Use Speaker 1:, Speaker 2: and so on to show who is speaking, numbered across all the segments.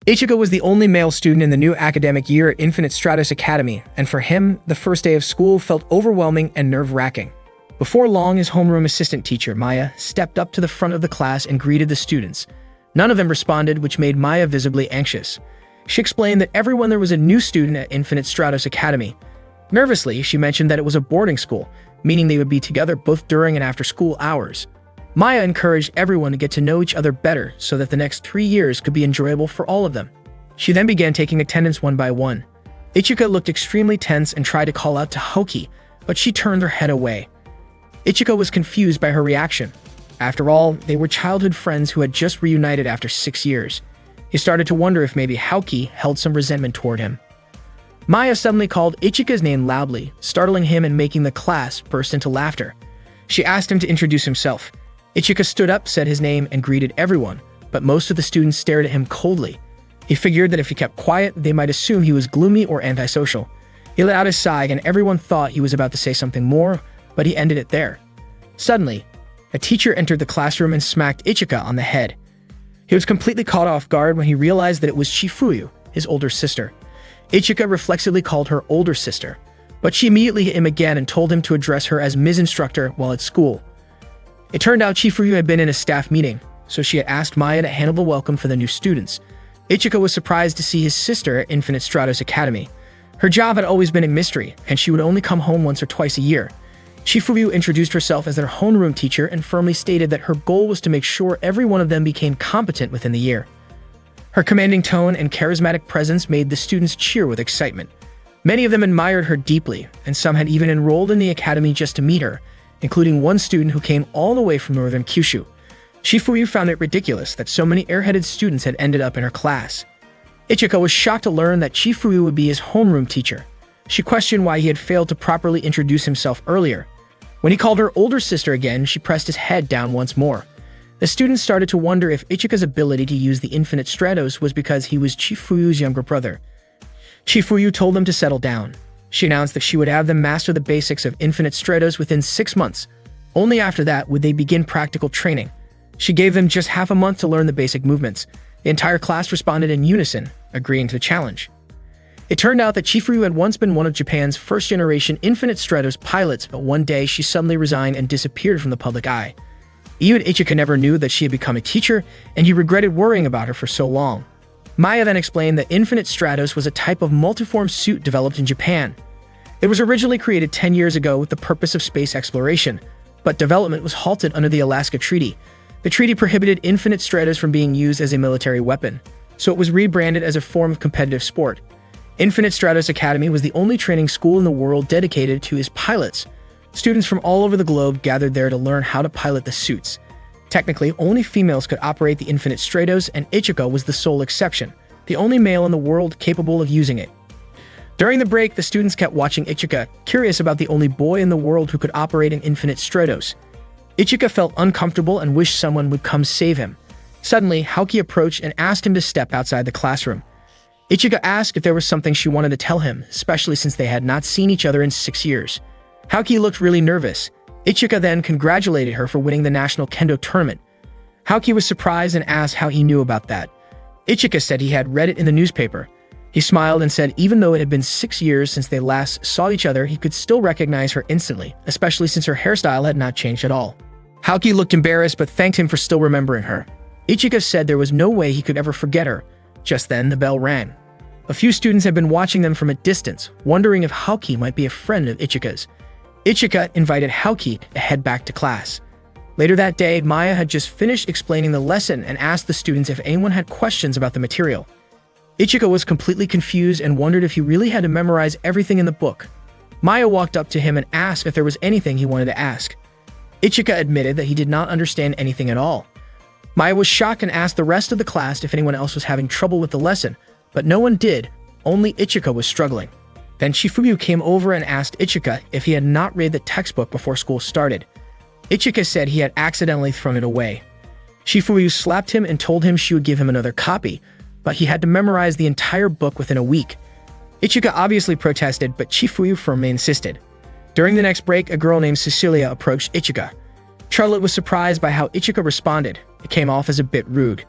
Speaker 1: Ichika was the only male student in the new academic year at Infinite Stratos Academy, and for him, the first day of school felt overwhelming and nerve-wracking. Before long, his homeroom assistant teacher, Maya, stepped up to the front of the class and greeted the students. None of them responded, which made Maya visibly anxious. She explained that everyone there was a new student at Infinite Stratos Academy. Nervously, she mentioned that it was a boarding school, meaning they would be together both during and after school hours. Maya encouraged everyone to get to know each other better so that the next 3 years could be enjoyable for all of them. She then began taking attendance one by one. Ichika looked extremely tense and tried to call out to Haoki, but she turned her head away. Ichika was confused by her reaction. After all, they were childhood friends who had just reunited after 6 years. He started to wonder if maybe Haoki held some resentment toward him. Maya suddenly called Ichika's name loudly, startling him and making the class burst into laughter. She asked him to introduce himself. Ichika stood up, said his name, and greeted everyone, but most of the students stared at him coldly. He figured that if he kept quiet, they might assume he was gloomy or antisocial. He let out a sigh, and everyone thought he was about to say something more, but he ended it there. Suddenly, a teacher entered the classroom and smacked Ichika on the head. He was completely caught off guard when he realized that it was Chifuyu, his older sister. Ichika reflexively called her older sister, but she immediately hit him again and told him to address her as Ms. Instructor while at school. It turned out Chifuyu had been in a staff meeting, so she had asked Maya to handle the welcome for the new students. Ichika was surprised to see his sister at Infinite Stratos Academy. Her job had always been a mystery, and she would only come home once or twice a year. Chifuyu introduced herself as their homeroom teacher and firmly stated that her goal was to make sure every one of them became competent within the year. Her commanding tone and charismatic presence made the students cheer with excitement. Many of them admired her deeply, and some had even enrolled in the academy just to meet her, including one student who came all the way from northern Kyushu. Chifuyu found it ridiculous that so many airheaded students had ended up in her class. Ichika was shocked to learn that Chifuyu would be his homeroom teacher. She questioned why he had failed to properly introduce himself earlier. When he called her older sister again, she pressed his head down once more. The students started to wonder if Ichika's ability to use the Infinite Stratos was because he was Chifuyu's younger brother. Chifuyu told them to settle down. She announced that she would have them master the basics of Infinite Stratos within 6 months. Only after that would they begin practical training. She gave them just half a month to learn the basic movements. The entire class responded in unison, agreeing to the challenge. It turned out that Chifuyu had once been one of Japan's first-generation Infinite Stratos pilots, but one day she suddenly resigned and disappeared from the public eye. Even Ichika never knew that she had become a teacher, and he regretted worrying about her for so long. Maya then explained that Infinite Stratos was a type of multiform suit developed in Japan. It was originally created 10 years ago with the purpose of space exploration, but development was halted under the Alaska Treaty. The treaty prohibited Infinite Stratos from being used as a military weapon, so it was rebranded as a form of competitive sport. Infinite Stratos Academy was the only training school in the world dedicated to its pilots. Students from all over the globe gathered there to learn how to pilot the suits. Technically, only females could operate the Infinite Stratos, and Ichika was the sole exception, the only male in the world capable of using it. During the break, the students kept watching Ichika, curious about the only boy in the world who could operate an Infinite Stratos. Ichika felt uncomfortable and wished someone would come save him. Suddenly, Haoki approached and asked him to step outside the classroom. Ichika asked if there was something she wanted to tell him, especially since they had not seen each other in 6 years. Haoki looked really nervous. Ichika then congratulated her for winning the national kendo tournament. Haoki was surprised and asked how he knew about that. Ichika said he had read it in the newspaper. He smiled and said even though it had been 6 years since they last saw each other, he could still recognize her instantly, especially since her hairstyle had not changed at all. Haoki looked embarrassed but thanked him for still remembering her. Ichika said there was no way he could ever forget her. Just then, the bell rang. A few students had been watching them from a distance, wondering if Haoki might be a friend of Ichika's. Ichika invited Haoki to head back to class. Later that day, Maya had just finished explaining the lesson and asked the students if anyone had questions about the material. Ichika was completely confused and wondered if he really had to memorize everything in the book. Maya walked up to him and asked if there was anything he wanted to ask. Ichika admitted that he did not understand anything at all. Maya was shocked and asked the rest of the class if anyone else was having trouble with the lesson, but no one did, only Ichika was struggling. Then Chifuyu came over and asked Ichika if he had not read the textbook before school started. Ichika said he had accidentally thrown it away. Chifuyu slapped him and told him she would give him another copy, but he had to memorize the entire book within a week. Ichika obviously protested, but Chifuyu firmly insisted. During the next break, a girl named Cecilia approached Ichika. Charlotte was surprised by how Ichika responded. It came off as a bit rude.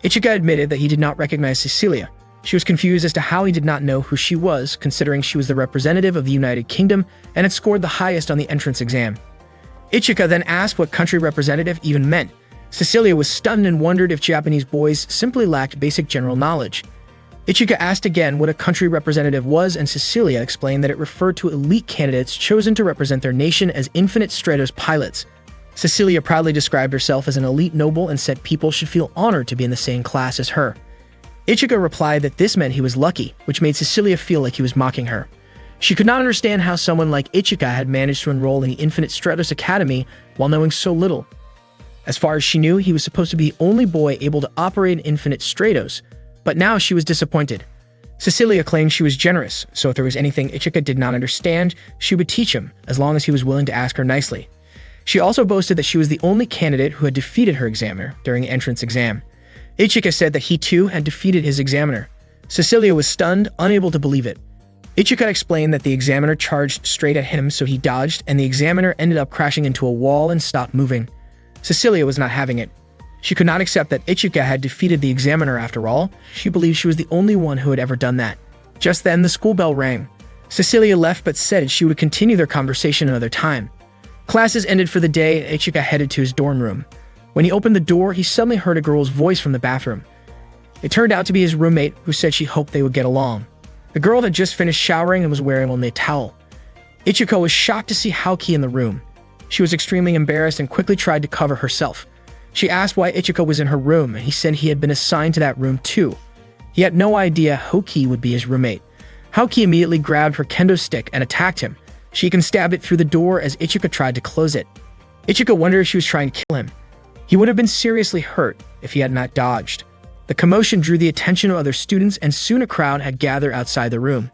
Speaker 1: Ichika admitted that he did not recognize Cecilia. She was confused as to how he did not know who she was, considering she was the representative of the United Kingdom and had scored the highest on the entrance exam. Ichika then asked what country representative even meant. Cecilia was stunned and wondered if Japanese boys simply lacked basic general knowledge. Ichika asked again what a country representative was, and Cecilia explained that it referred to elite candidates chosen to represent their nation as Infinite Stratos pilots. Cecilia proudly described herself as an elite noble and said people should feel honored to be in the same class as her. Ichika replied that this meant he was lucky, which made Cecilia feel like he was mocking her. She could not understand how someone like Ichika had managed to enroll in the Infinite Stratos Academy while knowing so little. As far as she knew, he was supposed to be the only boy able to operate in Infinite Stratos, but now she was disappointed. Cecilia claimed she was generous, so if there was anything Ichika did not understand, she would teach him, as long as he was willing to ask her nicely. She also boasted that she was the only candidate who had defeated her examiner during the entrance exam. Ichika said that he too had defeated his examiner. Cecilia was stunned, unable to believe it. Ichika explained that the examiner charged straight at him, so he dodged, and the examiner ended up crashing into a wall and stopped moving. Cecilia was not having it. She could not accept that Ichika had defeated the examiner after all. She believed she was the only one who had ever done that. Just then, the school bell rang. Cecilia left but said she would continue their conversation another time. Classes ended for the day, and Ichika headed to his dorm room. When he opened the door, he suddenly heard a girl's voice from the bathroom. It turned out to be his roommate, who said she hoped they would get along. The girl had just finished showering and was wearing only a towel. Ichika was shocked to see Haoki in the room. She was extremely embarrassed and quickly tried to cover herself. She asked why Ichika was in her room, and he said he had been assigned to that room too. He had no idea Haoki would be his roommate. Haoki immediately grabbed her kendo stick and attacked him. She even stabbed it through the door as Ichika tried to close it. Ichika wondered if she was trying to kill him. He would have been seriously hurt if he had not dodged. The commotion drew the attention of other students, and soon a crowd had gathered outside the room.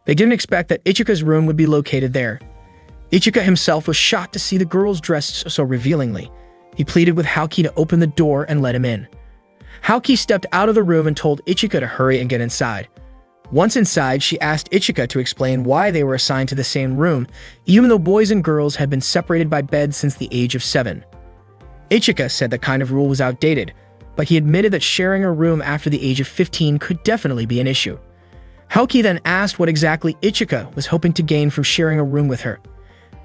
Speaker 1: They didn't expect that Ichika's room would be located there. Ichika himself was shocked to see the girls dressed so revealingly. He pleaded with Haoki to open the door and let him in. Haoki stepped out of the room and told Ichika to hurry and get inside. Once inside, she asked Ichika to explain why they were assigned to the same room, even though boys and girls had been separated by beds since the age of 7. Ichika said that kind of rule was outdated, but he admitted that sharing a room after the age of 15 could definitely be an issue. Haoki then asked what exactly Ichika was hoping to gain from sharing a room with her.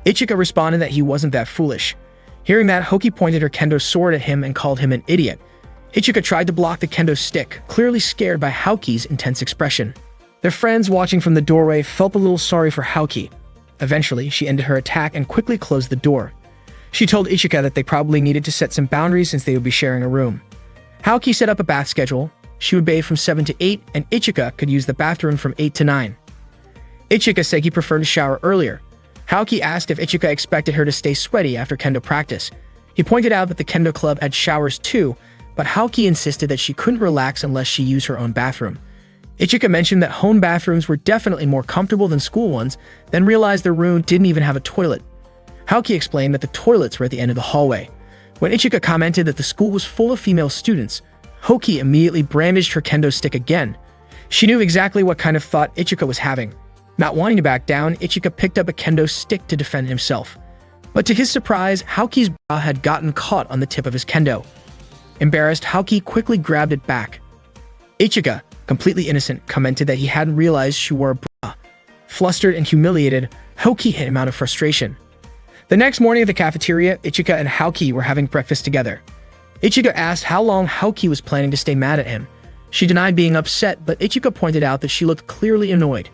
Speaker 1: Ichika responded that he wasn't that foolish. Hearing that, Haoki pointed her kendo sword at him and called him an idiot. Ichika tried to block the kendo stick, clearly scared by Haoki's intense expression. Their friends watching from the doorway felt a little sorry for Haoki. Eventually, she ended her attack and quickly closed the door. She told Ichika that they probably needed to set some boundaries since they would be sharing a room. Haoki set up a bath schedule. She would bathe from 7 to 8, and Ichika could use the bathroom from 8 to 9. Ichika said he preferred to shower earlier. Haoki asked if Ichika expected her to stay sweaty after kendo practice. He pointed out that the kendo club had showers too, but Haoki insisted that she couldn't relax unless she used her own bathroom. Ichika mentioned that home bathrooms were definitely more comfortable than school ones, then realized their room didn't even have a toilet. Haoki explained that the toilets were at the end of the hallway. When Ichika commented that the school was full of female students, Haoki immediately brandished her kendo stick again. She knew exactly what kind of thought Ichika was having. Not wanting to back down, Ichika picked up a kendo stick to defend himself. But to his surprise, Haoki's bra had gotten caught on the tip of his kendo. Embarrassed, Haoki quickly grabbed it back. Ichika, completely innocent, commented that he hadn't realized she wore a bra. Flustered and humiliated, Haoki hit him out of frustration. The next morning at the cafeteria, Ichika and Haoki were having breakfast together. Ichika asked how long Haoki was planning to stay mad at him. She denied being upset, but Ichika pointed out that she looked clearly annoyed.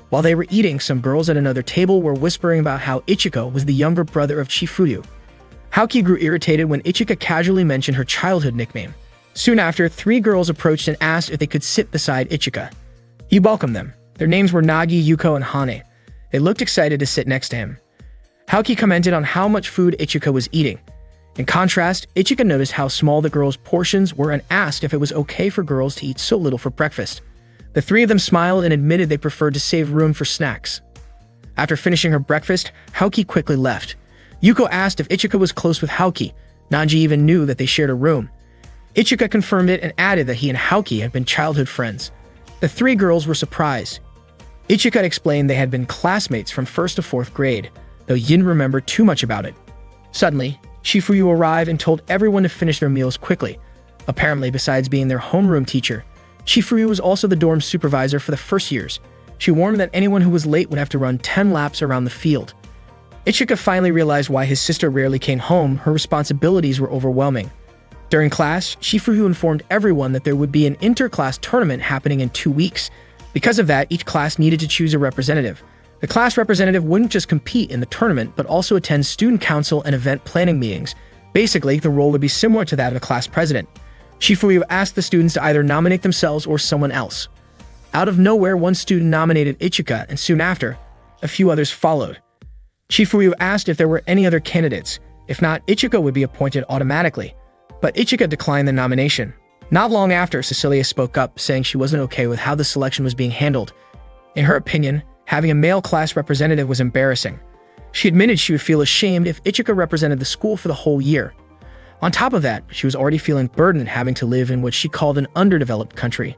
Speaker 1: While they were eating, some girls at another table were whispering about how Ichika was the younger brother of Chifuryu. Haoki grew irritated when Ichika casually mentioned her childhood nickname. Soon after, 3 girls approached and asked if they could sit beside Ichika. He welcomed them. Their names were Nagi, Yuko, and Hane. They looked excited to sit next to him. Haoki commented on how much food Ichika was eating. In contrast, Ichika noticed how small the girls' portions were and asked if it was okay for girls to eat so little for breakfast. The 3 of them smiled and admitted they preferred to save room for snacks. After finishing her breakfast, Haoki quickly left. Yuko asked if Ichika was close with Haoki. Nanji even knew that they shared a room. Ichika confirmed it and added that he and Haoki had been childhood friends. The 3 girls were surprised. Ichika explained they had been classmates from 1st to 4th grade, though he didn't remember too much about it. Suddenly, Chifuryu arrived and told everyone to finish their meals quickly. Apparently, besides being their homeroom teacher, Chifuryu was also the dorm supervisor for the first years. She warned that anyone who was late would have to run 10 laps around the field. Ichika finally realized why his sister rarely came home. Her responsibilities were overwhelming. During class, Chifuryu informed everyone that there would be an inter-class tournament happening in 2 weeks. Because of that, each class needed to choose a representative. The class representative wouldn't just compete in the tournament, but also attend student council and event planning meetings. Basically, the role would be similar to that of a class president. Chifuryu asked the students to either nominate themselves or someone else. Out of nowhere, one student nominated Ichika, and soon after, a few others followed. Chifuryu asked if there were any other candidates. If not, Ichika would be appointed automatically. But Ichika declined the nomination. Not long after, Cecilia spoke up, saying she wasn't okay with how the selection was being handled. In her opinion, having a male class representative was embarrassing. She admitted she would feel ashamed if Ichika represented the school for the whole year. On top of that, she was already feeling burdened having to live in what she called an underdeveloped country.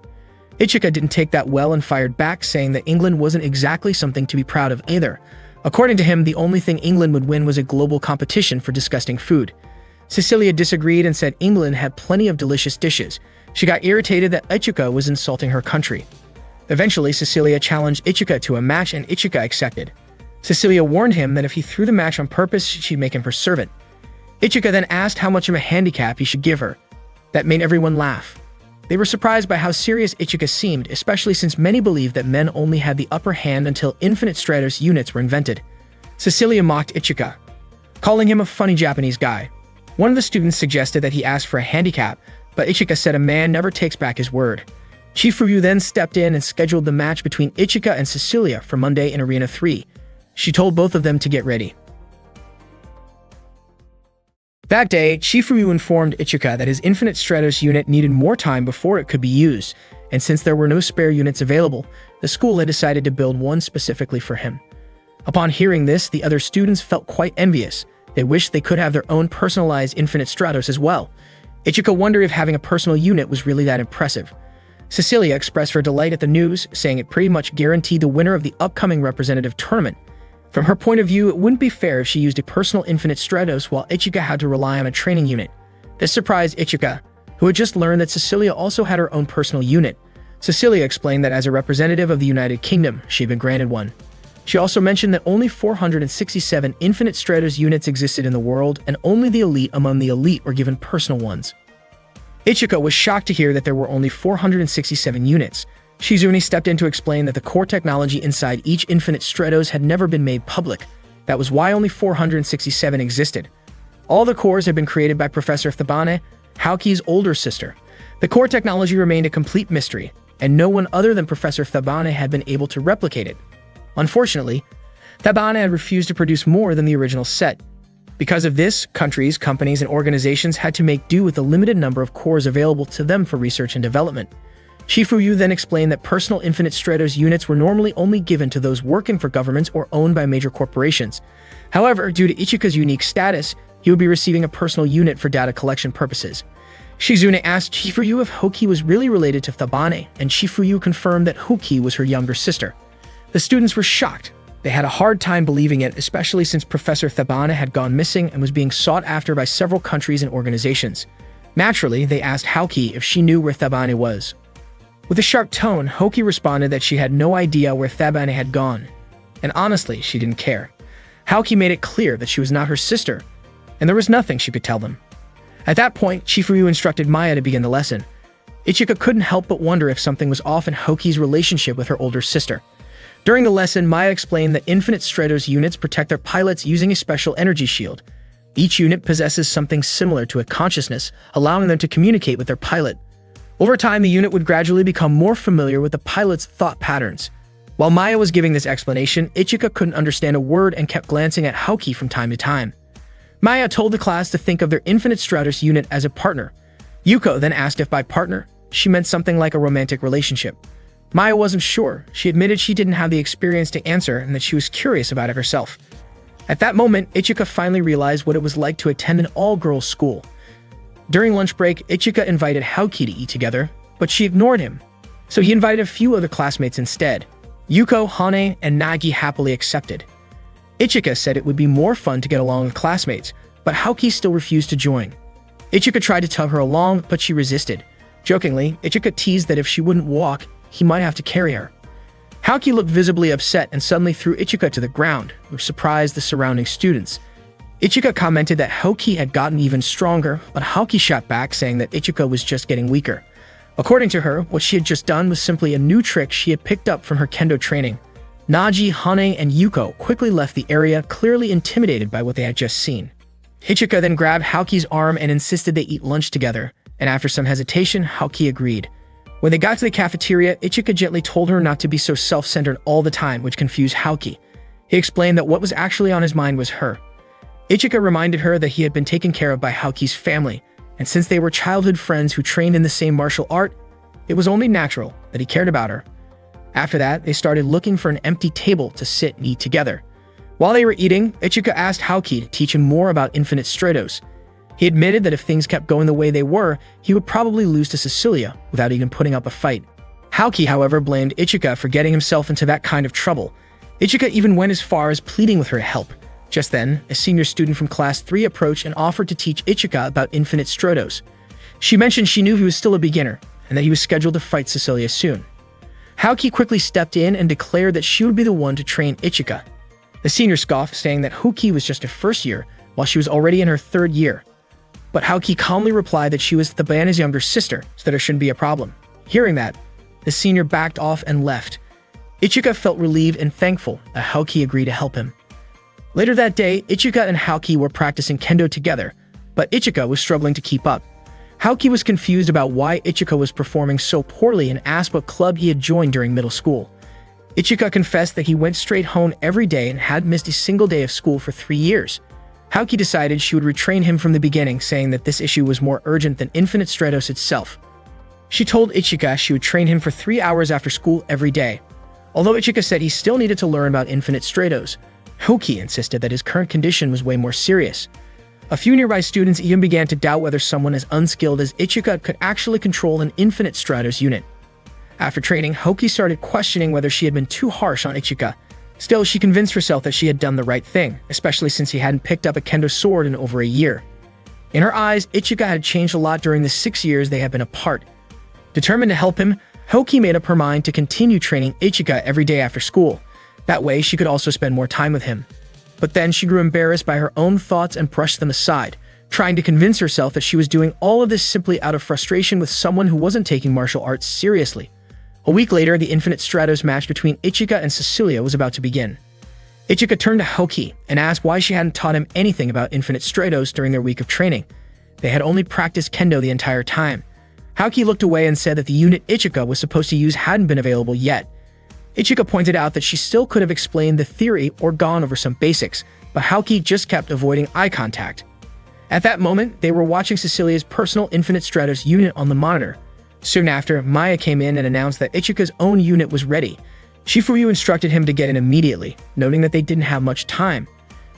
Speaker 1: Ichika didn't take that well and fired back, saying that England wasn't exactly something to be proud of either. According to him, the only thing England would win was a global competition for disgusting food. Cecilia disagreed and said England had plenty of delicious dishes. She got irritated that Ichika was insulting her country. Eventually, Cecilia challenged Ichika to a match and Ichika accepted. Cecilia warned him that if he threw the match on purpose, she'd make him her servant. Ichika then asked how much of a handicap he should give her. That made everyone laugh. They were surprised by how serious Ichika seemed, especially since many believed that men only had the upper hand until Infinite Stratos units were invented. Cecilia mocked Ichika, calling him a funny Japanese guy. One of the students suggested that he ask for a handicap, but Ichika said a man never takes back his word. Chifuryu then stepped in and scheduled the match between Ichika and Cecilia for Monday in Arena 3. She told both of them to get ready. That day, Chifuryu informed Ichika that his Infinite Stratos unit needed more time before it could be used, and since there were no spare units available, the school had decided to build one specifically for him. Upon hearing this, the other students felt quite envious. They wished they could have their own personalized Infinite Stratos as well. Ichika wondered if having a personal unit was really that impressive. Cecilia expressed her delight at the news, saying it pretty much guaranteed the winner of the upcoming representative tournament. From her point of view, it wouldn't be fair if she used a personal Infinite Stratos while Ichika had to rely on a training unit. This surprised Ichika, who had just learned that Cecilia also had her own personal unit. Cecilia explained that as a representative of the United Kingdom, she had been granted one. She also mentioned that only 467 Infinite Stratos units existed in the world, and only the elite among the elite were given personal ones. Ichika was shocked to hear that there were only 467 units. Shizune stepped in to explain that the core technology inside each Infinite Stratos had never been made public. That was why only 467 existed. All the cores had been created by Professor Thabane, Haoki's older sister. The core technology remained a complete mystery, and no one other than Professor Thabane had been able to replicate it. Unfortunately, Thabane had refused to produce more than the original set. Because of this, countries, companies, and organizations had to make do with the limited number of cores available to them for research and development. Chifuryu then explained that personal Infinite Stratos units were normally only given to those working for governments or owned by major corporations. However, due to Ichika's unique status, he would be receiving a personal unit for data collection purposes. Shizune asked Chifuryu if Haoki was really related to Thabane, and Chifuryu confirmed that Haoki was her younger sister. The students were shocked. They had a hard time believing it, especially since Professor Thabane had gone missing and was being sought after by several countries and organizations. Naturally, they asked Haoki if she knew where Thabane was. With a sharp tone, Haoki responded that she had no idea where Thabane had gone. And honestly, she didn't care. Haoki made it clear that she was not her sister, and there was nothing she could tell them. At that point, Chifuryu instructed Maya to begin the lesson. Ichika couldn't help but wonder if something was off in Haoki's relationship with her older sister. During the lesson, Maya explained that Infinite Stratos units protect their pilots using a special energy shield. Each unit possesses something similar to a consciousness, allowing them to communicate with their pilot. Over time, the unit would gradually become more familiar with the pilot's thought patterns. While Maya was giving this explanation, Ichika couldn't understand a word and kept glancing at Haoki from time to time. Maya told the class to think of their Infinite Stratos unit as a partner. Yuko then asked if by partner, she meant something like a romantic relationship. Maya wasn't sure. She admitted she didn't have the experience to answer and that she was curious about it herself. At that moment, Ichika finally realized what it was like to attend an all-girls school. During lunch break, Ichika invited Haoki to eat together, but she ignored him. So he invited a few other classmates instead. Yuko, Hane, and Nagi happily accepted. Ichika said it would be more fun to get along with classmates, but Haoki still refused to join. Ichika tried to tug her along, but she resisted. Jokingly, Ichika teased that if she wouldn't walk, he might have to carry her. Haoki looked visibly upset and suddenly threw Ichika to the ground, which surprised the surrounding students. Ichika commented that Haoki had gotten even stronger, but Haoki shot back saying that Ichika was just getting weaker. According to her, what she had just done was simply a new trick she had picked up from her kendo training. Naji, Hane, and Yuko quickly left the area, clearly intimidated by what they had just seen. Ichika then grabbed Haoki's arm and insisted they eat lunch together, and after some hesitation, Haoki agreed. When they got to the cafeteria, Ichika gently told her not to be so self-centered all the time, which confused Haoki. He explained that what was actually on his mind was her. Ichika reminded her that he had been taken care of by Haoki's family, and since they were childhood friends who trained in the same martial art, it was only natural that he cared about her. After that, they started looking for an empty table to sit and eat together. While they were eating, Ichika asked Haoki to teach him more about Infinite Stratos. He admitted that if things kept going the way they were, he would probably lose to Cecilia without even putting up a fight. Haoki, however, blamed Ichika for getting himself into that kind of trouble. Ichika even went as far as pleading with her to help. Just then, a senior student from Class 3 approached and offered to teach Ichika about Infinite Stratos. She mentioned she knew he was still a beginner, and that he was scheduled to fight Cecilia soon. Haoki quickly stepped in and declared that she would be the one to train Ichika. The senior scoffed, saying that Haoki was just her first year, while she was already in her third year. But Haoki calmly replied that she was Thabana's younger sister, so that it shouldn't be a problem. Hearing that, the senior backed off and left. Ichika felt relieved and thankful that Haoki agreed to help him. Later that day, Ichika and Haoki were practicing kendo together, but Ichika was struggling to keep up. Haoki was confused about why Ichika was performing so poorly and asked what club he had joined during middle school. Ichika confessed that he went straight home every day and had missed a single day of school for 3 years. Haoki decided she would retrain him from the beginning, saying that this issue was more urgent than Infinite Stratos itself. She told Ichika she would train him for 3 hours after school every day. Although Ichika said he still needed to learn about Infinite Stratos, Haoki insisted that his current condition was way more serious. A few nearby students even began to doubt whether someone as unskilled as Ichika could actually control an Infinite Stratos unit. After training, Haoki started questioning whether she had been too harsh on Ichika. Still, she convinced herself that she had done the right thing, especially since he hadn't picked up a kendo sword in over a year. In her eyes, Ichika had changed a lot during the 6 years they had been apart. Determined to help him, Haoki made up her mind to continue training Ichika every day after school. That way, she could also spend more time with him. But then she grew embarrassed by her own thoughts and brushed them aside, trying to convince herself that she was doing all of this simply out of frustration with someone who wasn't taking martial arts seriously. A week later, the Infinite Stratos match between Ichika and Cecilia was about to begin. Ichika turned to Haoki and asked why she hadn't taught him anything about Infinite Stratos during their week of training. They had only practiced kendo the entire time. Haoki looked away and said that the unit Ichika was supposed to use hadn't been available yet. Ichika pointed out that she still could have explained the theory or gone over some basics, but Haoki just kept avoiding eye contact. At that moment, they were watching Cecilia's personal Infinite Stratos unit on the monitor. Soon after, Maya came in and announced that Ichika's own unit was ready. Shifuyu instructed him to get in immediately, noting that they didn't have much time.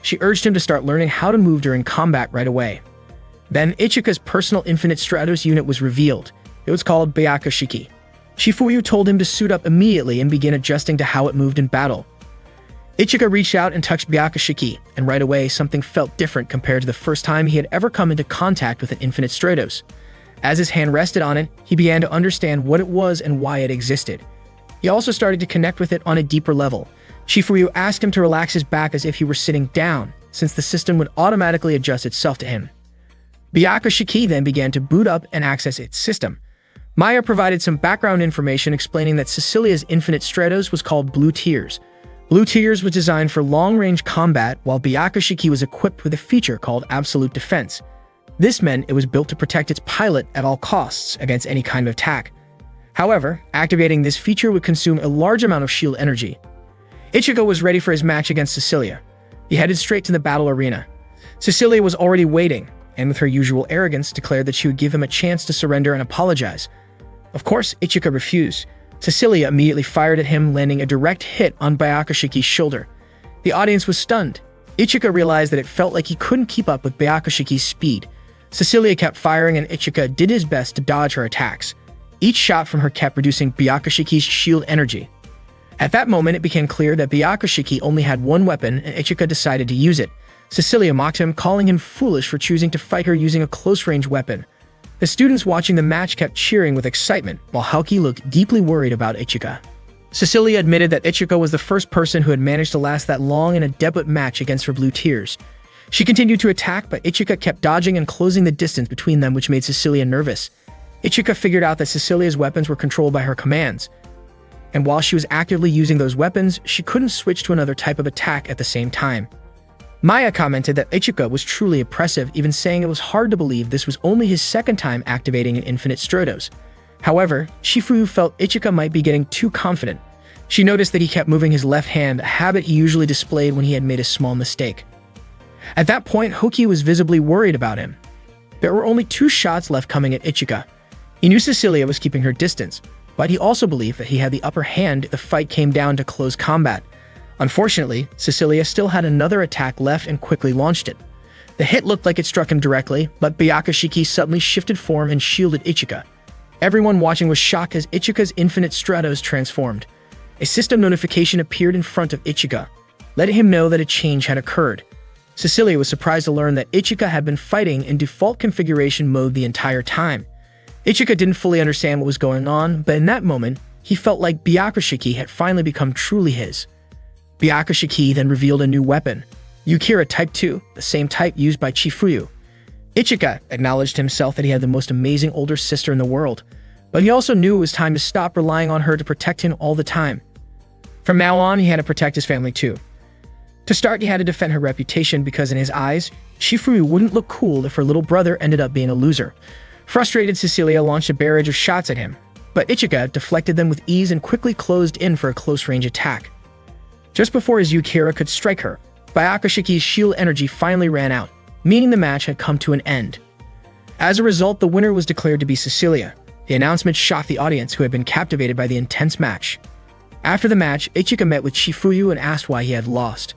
Speaker 1: She urged him to start learning how to move during combat right away. Then Ichika's personal Infinite Stratos unit was revealed. It was called Byakushiki. Shifuyu told him to suit up immediately and begin adjusting to how it moved in battle. Ichika reached out and touched Byakushiki, and right away something felt different compared to the first time he had ever come into contact with an Infinite Stratos. As his hand rested on it, he began to understand what it was and why it existed. He also started to connect with it on a deeper level. Shifuyu asked him to relax his back as if he were sitting down, since the system would automatically adjust itself to him. Byakushiki then began to boot up and access its system. Maya provided some background information explaining that Cecilia's Infinite Stratos was called Blue Tears. Blue Tears was designed for long-range combat, while Byakushiki was equipped with a feature called Absolute Defense. This meant it was built to protect its pilot at all costs against any kind of attack. However, activating this feature would consume a large amount of shield energy. Ichika was ready for his match against Cecilia. He headed straight to the battle arena. Cecilia was already waiting, and with her usual arrogance declared that she would give him a chance to surrender and apologize. Of course, Ichika refused. Cecilia immediately fired at him, landing a direct hit on Byakushiki's shoulder. The audience was stunned. Ichika realized that it felt like he couldn't keep up with Byakushiki's speed. Cecilia kept firing and Ichika did his best to dodge her attacks. Each shot from her kept reducing Byakushiki's shield energy. At that moment, it became clear that Byakushiki only had one weapon and Ichika decided to use it. Cecilia mocked him, calling him foolish for choosing to fight her using a close-range weapon. The students watching the match kept cheering with excitement, while Haoki looked deeply worried about Ichika. Cecilia admitted that Ichika was the first person who had managed to last that long in a debut match against her Blue Tears. She continued to attack, but Ichika kept dodging and closing the distance between them, which made Cecilia nervous. Ichika figured out that Cecilia's weapons were controlled by her commands, and while she was actively using those weapons, she couldn't switch to another type of attack at the same time. Maya commented that Ichika was truly impressive, even saying it was hard to believe this was only his second time activating an Infinite Stratos. However, Shifuyu felt Ichika might be getting too confident. She noticed that he kept moving his left hand, a habit he usually displayed when he had made a small mistake. At that point, Haoki was visibly worried about him. There were only 2 shots left coming at Ichika. He knew Cecilia was keeping her distance, but he also believed that he had the upper hand if the fight came down to close combat. Unfortunately, Cecilia still had another attack left and quickly launched it. The hit looked like it struck him directly, but Byakushiki suddenly shifted form and shielded Ichika. Everyone watching was shocked as Ichika's Infinite Stratos transformed. A system notification appeared in front of Ichika, letting him know that a change had occurred. Cecilia was surprised to learn that Ichika had been fighting in default configuration mode the entire time. Ichika didn't fully understand what was going on, but in that moment, he felt like Byakushiki had finally become truly his. Byakushiki then revealed a new weapon, Yukira Type 2, the same type used by Chifuyu. Ichika acknowledged himself that he had the most amazing older sister in the world, but he also knew it was time to stop relying on her to protect him all the time. From now on, he had to protect his family too. To start, he had to defend her reputation because in his eyes, Shifuyu wouldn't look cool if her little brother ended up being a loser. Frustrated, Cecilia launched a barrage of shots at him, but Ichika deflected them with ease and quickly closed in for a close-range attack. Just before his Yukira could strike her, Byakushiki's shield energy finally ran out, meaning the match had come to an end. As a result, the winner was declared to be Cecilia. The announcement shocked the audience, who had been captivated by the intense match. After the match, Ichika met with Shifuyu and asked why he had lost.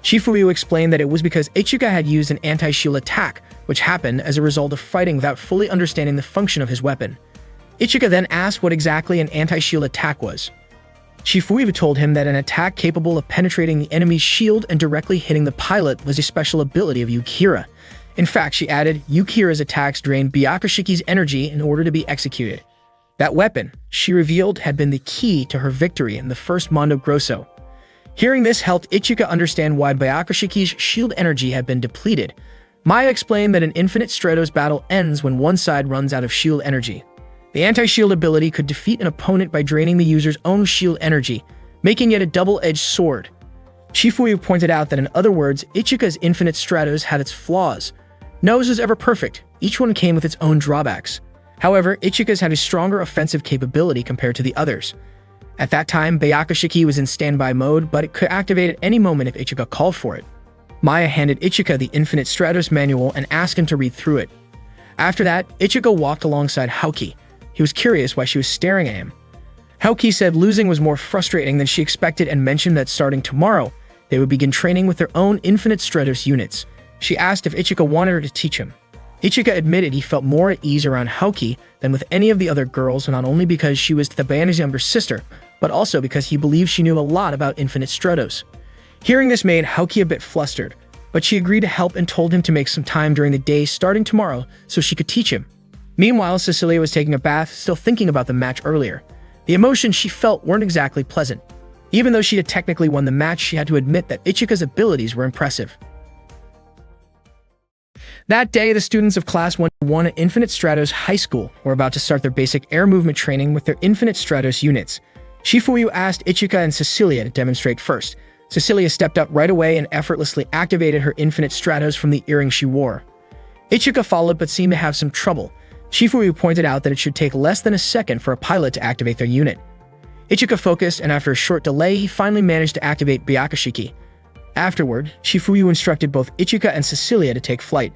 Speaker 1: Shifuyu explained that it was because Ichika had used an anti-shield attack, which happened as a result of fighting without fully understanding the function of his weapon. Ichika then asked what exactly an anti-shield attack was. Shifuyu told him that an attack capable of penetrating the enemy's shield and directly hitting the pilot was a special ability of Yukira. In fact, she added, Yukira's attacks drained Byakushiki's energy in order to be executed. That weapon, she revealed, had been the key to her victory in the first Mondo Grosso. Hearing this helped Ichika understand why Byakushiki's shield energy had been depleted. Maya explained that an Infinite Stratos battle ends when one side runs out of shield energy. The anti-shield ability could defeat an opponent by draining the user's own shield energy, making it a double-edged sword. Shifuyu pointed out that in other words, Ichika's Infinite Stratos had its flaws. No was ever perfect, each one came with its own drawbacks. However, Ichika's had a stronger offensive capability compared to the others. At that time, Byakushiki was in standby mode, but it could activate at any moment if Ichika called for it. Maya handed Ichika the Infinite Stratos manual and asked him to read through it. After that, Ichika walked alongside Haoki. He was curious why she was staring at him. Haoki said losing was more frustrating than she expected and mentioned that starting tomorrow, they would begin training with their own Infinite Stratos units. She asked if Ichika wanted her to teach him. Ichika admitted he felt more at ease around Haoki than with any of the other girls, not only because she was the band's younger sister, but also because he believed she knew a lot about Infinite Stratos. Hearing this made Haoki a bit flustered, but she agreed to help and told him to make some time during the day starting tomorrow so she could teach him. Meanwhile, Cecilia was taking a bath, still thinking about the match earlier. The emotions she felt weren't exactly pleasant. Even though she had technically won the match, she had to admit that Ichika's abilities were impressive. That day, the students of Class 101 at Infinite Stratos High School were about to start their basic air movement training with their Infinite Stratos units. Shifuyu asked Ichika and Cecilia to demonstrate first. Cecilia stepped up right away and effortlessly activated her Infinite Stratos from the earring she wore. Ichika followed but seemed to have some trouble. Shifuyu pointed out that it should take less than a second for a pilot to activate their unit. Ichika focused, and after a short delay, he finally managed to activate Byakushiki. Afterward, Shifuyu instructed both Ichika and Cecilia to take flight.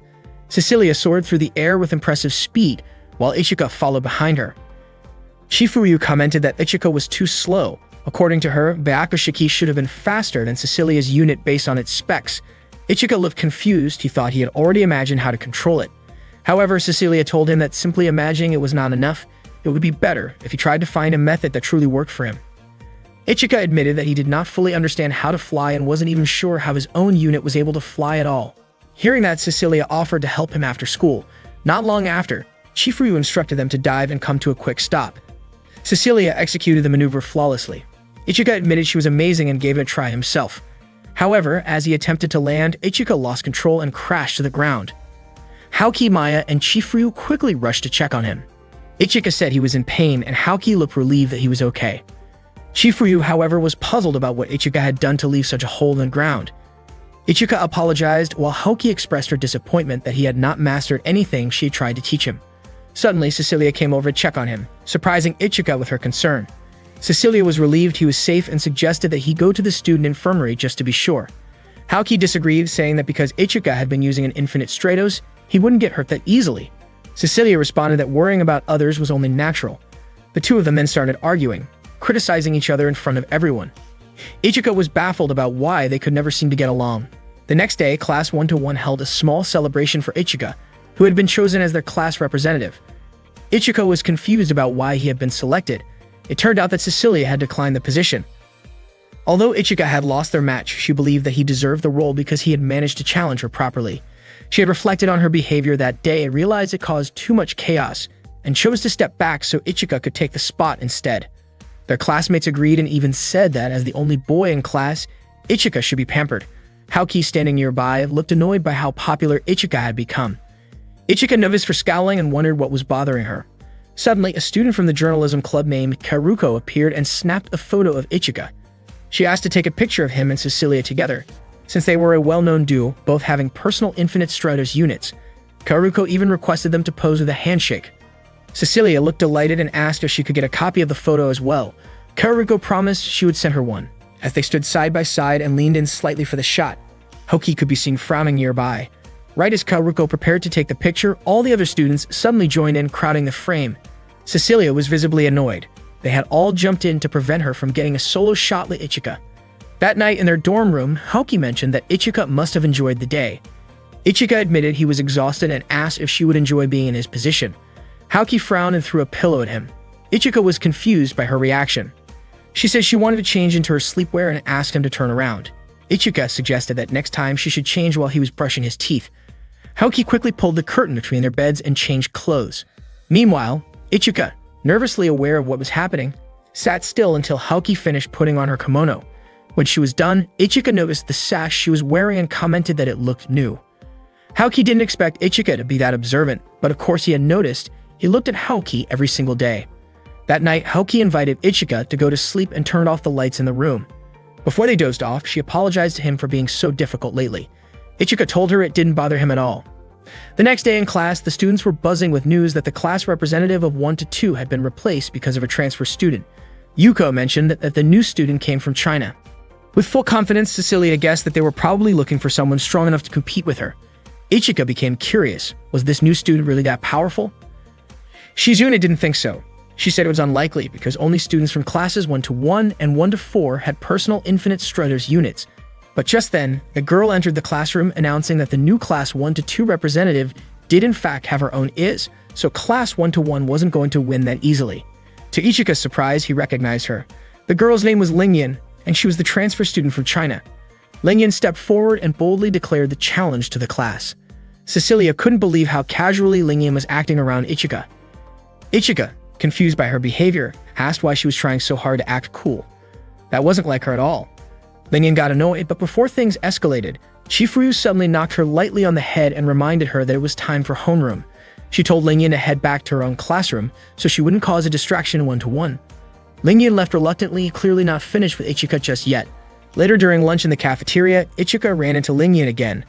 Speaker 1: Cecilia soared through the air with impressive speed, while Ichika followed behind her. Shifuyu commented that Ichika was too slow. According to her, Byakushiki should have been faster than Cecilia's unit based on its specs. Ichika looked confused. He thought he had already imagined how to control it. However, Cecilia told him that simply imagining it was not enough. It would be better if he tried to find a method that truly worked for him. Ichika admitted that he did not fully understand how to fly and wasn't even sure how his own unit was able to fly at all. Hearing that, Cecilia offered to help him after school. Not long after, Chifuryu instructed them to dive and come to a quick stop. Cecilia executed the maneuver flawlessly. Ichika admitted she was amazing and gave it a try himself. However, as he attempted to land, Ichika lost control and crashed to the ground. Haoki, Maya, and Chifuryu quickly rushed to check on him. Ichika said he was in pain and Haoki looked relieved that he was okay. Chifuryu, however, was puzzled about what Ichika had done to leave such a hole in the ground. Ichika apologized while Haoki expressed her disappointment that he had not mastered anything she had tried to teach him. Suddenly, Cecilia came over to check on him, surprising Ichika with her concern. Cecilia was relieved he was safe and suggested that he go to the student infirmary just to be sure. Haoki disagreed, saying that because Ichika had been using an infinite Stratos, he wouldn't get hurt that easily. Cecilia responded that worrying about others was only natural. The two of them then started arguing, criticizing each other in front of everyone. Ichika was baffled about why they could never seem to get along. The next day, Class 1-1 held a small celebration for Ichika, who had been chosen as their class representative. Ichika was confused about why he had been selected. It turned out that Cecilia had declined the position. Although Ichika had lost their match, she believed that he deserved the role because he had managed to challenge her properly. She had reflected on her behavior that day and realized it caused too much chaos, and chose to step back so Ichika could take the spot instead. Their classmates agreed and even said that as the only boy in class, Ichika should be pampered. Haoki, standing nearby, looked annoyed by how popular Ichika had become. Ichika noticed her scowling and wondered what was bothering her. Suddenly, a student from the journalism club named Karuko appeared and snapped a photo of Ichika. She asked to take a picture of him and Cecilia together. Since they were a well-known duo, both having personal Infinite Stratos units, Karuko even requested them to pose with a handshake. Cecilia looked delighted and asked if she could get a copy of the photo as well. Karuko promised she would send her one. As they stood side by side and leaned in slightly for the shot, Haoki could be seen frowning nearby. Right as Karuko prepared to take the picture, all the other students suddenly joined in, crowding the frame. Cecilia was visibly annoyed. They had all jumped in to prevent her from getting a solo shot with Ichika. That night in their dorm room, Haoki mentioned that Ichika must have enjoyed the day. Ichika admitted he was exhausted and asked if she would enjoy being in his position. Haoki frowned and threw a pillow at him. Ichika was confused by her reaction. She said she wanted to change into her sleepwear and asked him to turn around. Ichika suggested that next time she should change while he was brushing his teeth. Haoki quickly pulled the curtain between their beds and changed clothes. Meanwhile, Ichika, nervously aware of what was happening, sat still until Haoki finished putting on her kimono. When she was done, Ichika noticed the sash she was wearing and commented that it looked new. Haoki didn't expect Ichika to be that observant, but of course he had noticed. He looked at Haoki every single day. That night, Haoki invited Ichika to go to sleep and turned off the lights in the room. Before they dozed off, she apologized to him for being so difficult lately. Ichika told her it didn't bother him at all. The next day in class, the students were buzzing with news that the class representative of 1-2 had been replaced because of a transfer student. Yuko mentioned that the new student came from China. With full confidence, Cecilia guessed that they were probably looking for someone strong enough to compete with her. Ichika became curious. Was this new student really that powerful? Shizune didn't think so. She said it was unlikely because only students from classes 1-1 and 1-4 had personal Infinite Stratos units. But just then, the girl entered the classroom announcing that the new class 1-2 representative did in fact have her own IS, so class 1-1 wasn't going to win that easily. To Ichika's surprise, he recognized her. The girl's name was Lingyan, and she was the transfer student from China. Lingyan stepped forward and boldly declared the challenge to the class. Cecilia couldn't believe how casually Lingyan was acting around Ichika. Ichika, confused by her behavior, asked why she was trying so hard to act cool. That wasn't like her at all. Lingyan got annoyed, but before things escalated, Chifuryu suddenly knocked her lightly on the head and reminded her that it was time for homeroom. She told Lingyan to head back to her own classroom so she wouldn't cause a distraction 1-1. Lingyan left reluctantly, clearly not finished with Ichika just yet. Later during lunch in the cafeteria, Ichika ran into Lingyan again.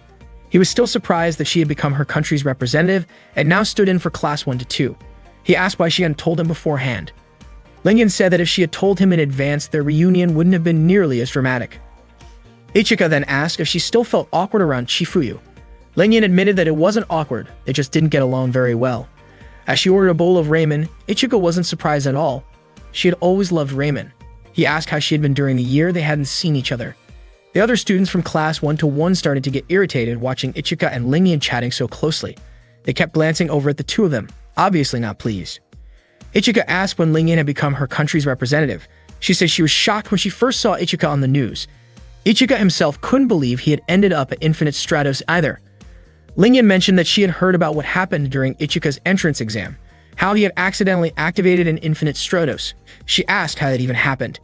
Speaker 1: He was still surprised that she had become her country's representative and now stood in for class 1-2. He asked why she hadn't told him beforehand. Lingyan said that if she had told him in advance, their reunion wouldn't have been nearly as dramatic. Ichika then asked if she still felt awkward around Chifuryu. Lingyan admitted that it wasn't awkward, they just didn't get along very well. As she ordered a bowl of ramen, Ichika wasn't surprised at all. She had always loved ramen. He asked how she had been during the year they hadn't seen each other. The other students from class 1-1 started to get irritated watching Ichika and Lingyan chatting so closely. They kept glancing over at the two of them, obviously not pleased. Ichika asked when Lingyan had become her country's representative. She said she was shocked when she first saw Ichika on the news. Ichika himself couldn't believe he had ended up at Infinite Stratos either. Lingyan mentioned that she had heard about what happened during Ichika's entrance exam, how he had accidentally activated an Infinite Stratos. She asked how that even happened.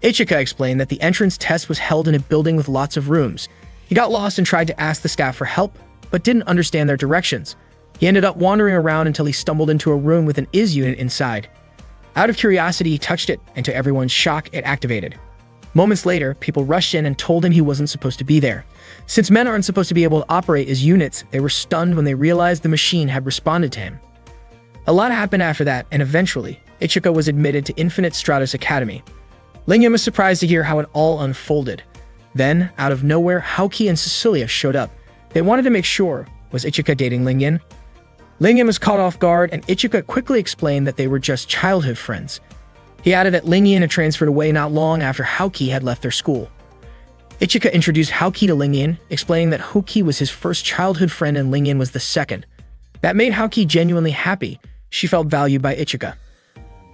Speaker 1: Ichika explained that the entrance test was held in a building with lots of rooms. He got lost and tried to ask the staff for help, but didn't understand their directions. He ended up wandering around until he stumbled into a room with an IS unit inside. Out of curiosity, he touched it, and to everyone's shock, it activated. Moments later, people rushed in and told him he wasn't supposed to be there. Since men aren't supposed to be able to operate as units, they were stunned when they realized the machine had responded to him. A lot happened after that, and eventually, Ichika was admitted to Infinite Stratos Academy. Lingyan was surprised to hear how it all unfolded. Then, out of nowhere, Haoki and Cecilia showed up. They wanted to make sure, was Ichika dating Lingyan? Lingyan was caught off guard, and Ichika quickly explained that they were just childhood friends. He added that Lingyan had transferred away not long after Haoki had left their school. Ichika introduced Haoki to Lingyan, explaining that Haoki was his first childhood friend and Lingyan was the second. That made Haoki genuinely happy. She felt valued by Ichika.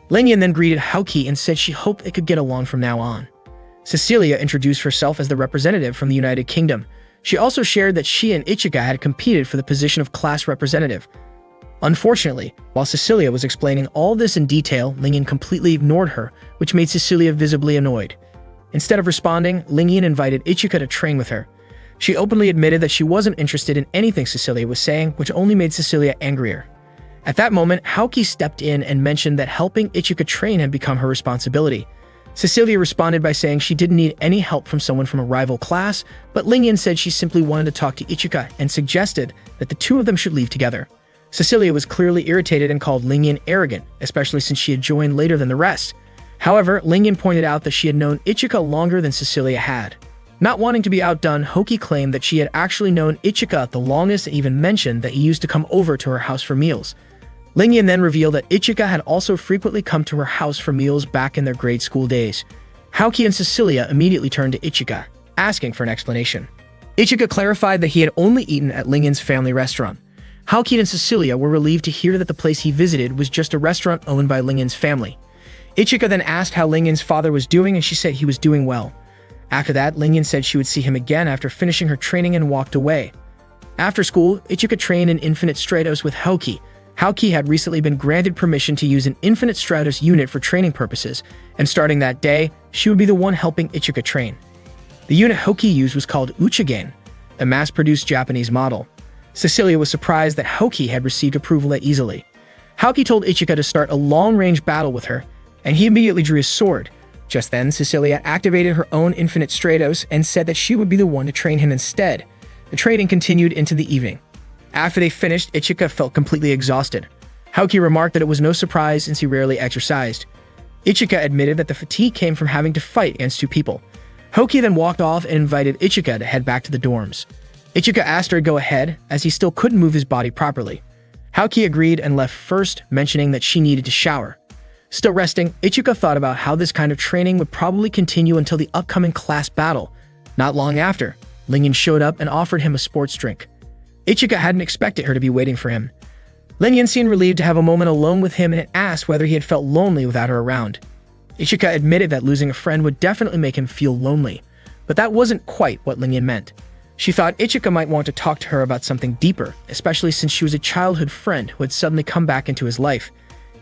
Speaker 1: Lingyan then greeted Haoki and said she hoped they could get along from now on. Cecilia introduced herself as the representative from the United Kingdom. She also shared that she and Ichika had competed for the position of class representative. Unfortunately, while Cecilia was explaining all this in detail, Lingyan completely ignored her, which made Cecilia visibly annoyed. Instead of responding, Lingyan invited Ichika to train with her. She openly admitted that she wasn't interested in anything Cecilia was saying, which only made Cecilia angrier. At that moment, Haoki stepped in and mentioned that helping Ichika train had become her responsibility. Cecilia responded by saying she didn't need any help from someone from a rival class, but Lingyan said she simply wanted to talk to Ichika and suggested that the two of them should leave together. Cecilia was clearly irritated and called Lingyan arrogant, especially since she had joined later than the rest. However, Lingyan pointed out that she had known Ichika longer than Cecilia had. Not wanting to be outdone, Haoki claimed that she had actually known Ichika the longest and even mentioned that he used to come over to her house for meals. Lingyan then revealed that Ichika had also frequently come to her house for meals back in their grade school days. Haoki and Cecilia immediately turned to Ichika, asking for an explanation. Ichika clarified that he had only eaten at Lingyan's family restaurant. Haoki and Cecilia were relieved to hear that the place he visited was just a restaurant owned by Lingyan's family. Ichika then asked how Lingyan's father was doing, and she said he was doing well. After that, Lingyan said she would see him again after finishing her training and walked away. After school, Ichika trained in Infinite Stratos with Haoki. Haoki had recently been granted permission to use an Infinite Stratos unit for training purposes, and starting that day, she would be the one helping Ichika train. The unit Haoki used was called Uchigen, a mass-produced Japanese model. Cecilia was surprised that Haoki had received approval that easily. Haoki told Ichika to start a long-range battle with her, and he immediately drew his sword. Just then, Cecilia activated her own Infinite Stratos and said that she would be the one to train him instead. The training continued into the evening. After they finished, Ichika felt completely exhausted. Haoki remarked that it was no surprise since he rarely exercised. Ichika admitted that the fatigue came from having to fight against two people. Haoki then walked off and invited Ichika to head back to the dorms. Ichika asked her to go ahead, as he still couldn't move his body properly. Haoki agreed and left first, mentioning that she needed to shower. Still resting, Ichika thought about how this kind of training would probably continue until the upcoming class battle. Not long after, Lingyan showed up and offered him a sports drink. Ichika hadn't expected her to be waiting for him. Lingyan seemed relieved to have a moment alone with him and asked whether he had felt lonely without her around. Ichika admitted that losing a friend would definitely make him feel lonely, but that wasn't quite what Lingyan meant. She thought Ichika might want to talk to her about something deeper, especially since she was a childhood friend who had suddenly come back into his life.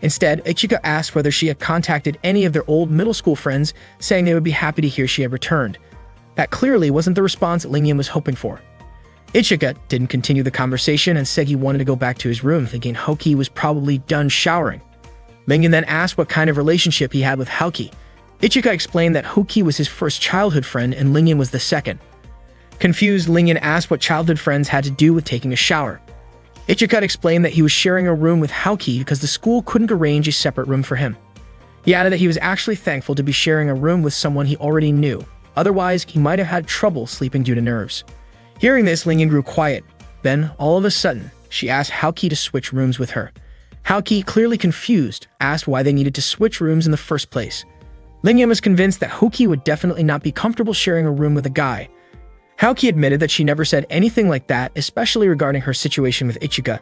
Speaker 1: Instead, Ichika asked whether she had contacted any of their old middle school friends, saying they would be happy to hear she had returned. That clearly wasn't the response Lingyan was hoping for. Ichika didn't continue the conversation and said he wanted to go back to his room, thinking Haoki was probably done showering. Lingyan then asked what kind of relationship he had with Haoki. Ichika explained that Haoki was his first childhood friend and Lingyan was the second. Confused, Lingyan asked what childhood friends had to do with taking a shower. Ichika explained that he was sharing a room with Haoki because the school couldn't arrange a separate room for him. He added that he was actually thankful to be sharing a room with someone he already knew. Otherwise, he might have had trouble sleeping due to nerves. Hearing this, Lingyan grew quiet. Then, all of a sudden, she asked Haoki to switch rooms with her. Haoki, clearly confused, asked why they needed to switch rooms in the first place. Lingyan was convinced that Haoki would definitely not be comfortable sharing a room with a guy. Haoki admitted that she never said anything like that, especially regarding her situation with Ichika.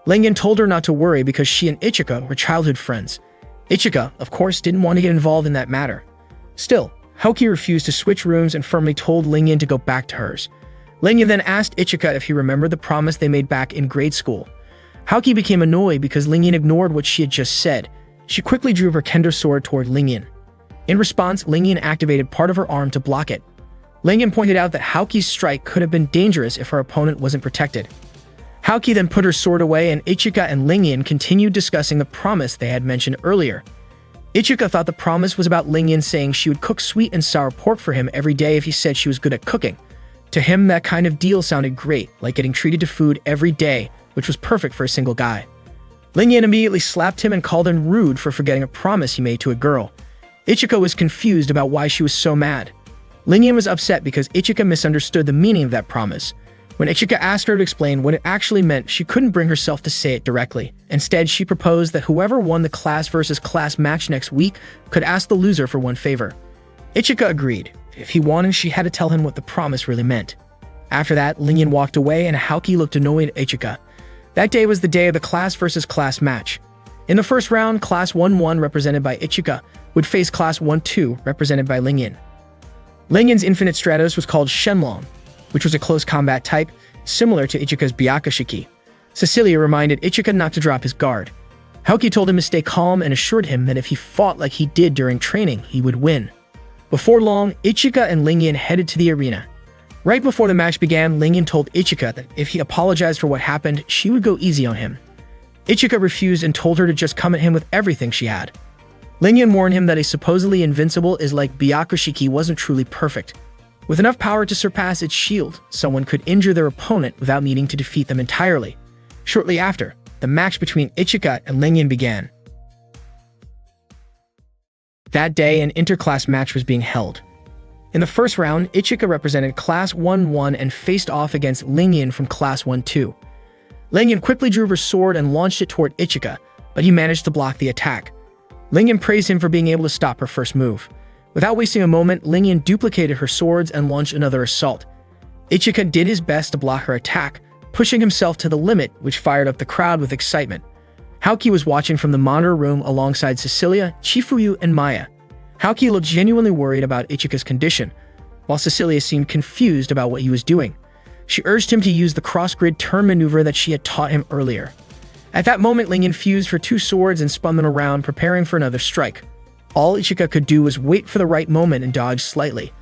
Speaker 1: Lingyan told her not to worry because she and Ichika were childhood friends. Ichika, of course, didn't want to get involved in that matter. Still, Haoki refused to switch rooms and firmly told Lingyan to go back to hers. Lingyan then asked Ichika if he remembered the promise they made back in grade school. Haoki became annoyed because Lingyan ignored what she had just said. She quickly drew her kendo sword toward Lingyan. In response, Lingyan activated part of her arm to block it. Lingyan pointed out that Haoki's strike could have been dangerous if her opponent wasn't protected. Haoki then put her sword away, and Ichika and Lingyan continued discussing the promise they had mentioned earlier. Ichika thought the promise was about Lingyan saying she would cook sweet and sour pork for him every day if he said she was good at cooking. To him, that kind of deal sounded great, like getting treated to food every day, which was perfect for a single guy. Lingyan immediately slapped him and called him rude for forgetting a promise he made to a girl. Ichika was confused about why she was so mad. Lingyan was upset because Ichika misunderstood the meaning of that promise. When Ichika asked her to explain what it actually meant, she couldn't bring herself to say it directly. Instead, she proposed that whoever won the class versus class match next week could ask the loser for one favor. Ichika agreed. If he wanted, she had to tell him what the promise really meant. After that, Lingyan walked away and Haoki looked annoyed at Ichika. That day was the day of the class versus class match. In the first round, Class 1-1, represented by Ichika, would face Class 1-2, represented by Lingyan. Lingyan's Infinite Stratos was called Shenlong, which was a close combat type, similar to Ichika's Byakushiki. Cecilia reminded Ichika not to drop his guard. Haoki told him to stay calm and assured him that if he fought like he did during training, he would win. Before long, Ichika and Lingyan headed to the arena. Right before the match began, Lingyan told Ichika that if he apologized for what happened, she would go easy on him. Ichika refused and told her to just come at him with everything she had. Lingyan warned him that a supposedly invincible is like Byakushiki wasn't truly perfect. With enough power to surpass its shield, someone could injure their opponent without needing to defeat them entirely. Shortly after, the match between Ichika and Lingyan began. That day, an interclass match was being held. In the first round, Ichika represented Class 1-1 and faced off against Lingyan from Class 1-2. Lingyan quickly drew her sword and launched it toward Ichika, but he managed to block the attack. Lingyan praised him for being able to stop her first move. Without wasting a moment, Lingyan duplicated her swords and launched another assault. Ichika did his best to block her attack, pushing himself to the limit, which fired up the crowd with excitement. Haoki was watching from the monitor room alongside Cecilia, Chifuyu, and Maya. Haoki looked genuinely worried about Ichika's condition, while Cecilia seemed confused about what he was doing. She urged him to use the cross-grid turn maneuver that she had taught him earlier. At that moment, Lingyan fused her two swords and spun them around, preparing for another strike. All Ichika could do was wait for the right moment and dodge slightly.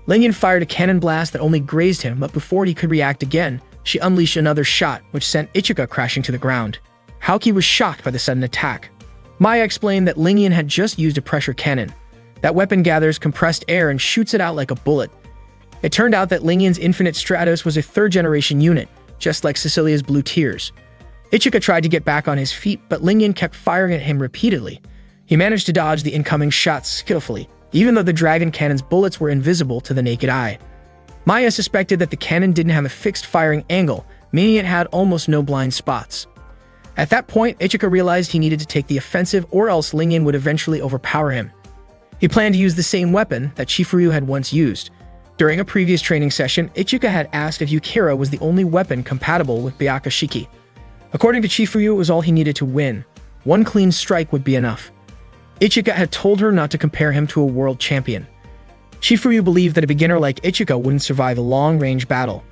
Speaker 1: Lingyan fired a cannon blast that only grazed him, but before he could react again, she unleashed another shot, which sent Ichika crashing to the ground. Haoki was shocked by the sudden attack. Maya explained that Lingyan had just used a pressure cannon. That weapon gathers compressed air and shoots it out like a bullet. It turned out that Lingyan's Infinite Stratos was a third-generation unit, just like Cecilia's Blue Tears. Ichika tried to get back on his feet, but Lingyan kept firing at him repeatedly. He managed to dodge the incoming shots skillfully, even though the dragon cannon's bullets were invisible to the naked eye. Maya suspected that the cannon didn't have a fixed firing angle, meaning it had almost no blind spots. At that point, Ichika realized he needed to take the offensive or else Lingyan would eventually overpower him. He planned to use the same weapon that Chifuyu had once used. During a previous training session, Ichika had asked if Yukira was the only weapon compatible with Byakushiki. According to Chifuyu, it was all he needed to win. One clean strike would be enough. Ichika had told her not to compare him to a world champion. Chifuyu believed that a beginner like Ichika wouldn't survive a long-range battle.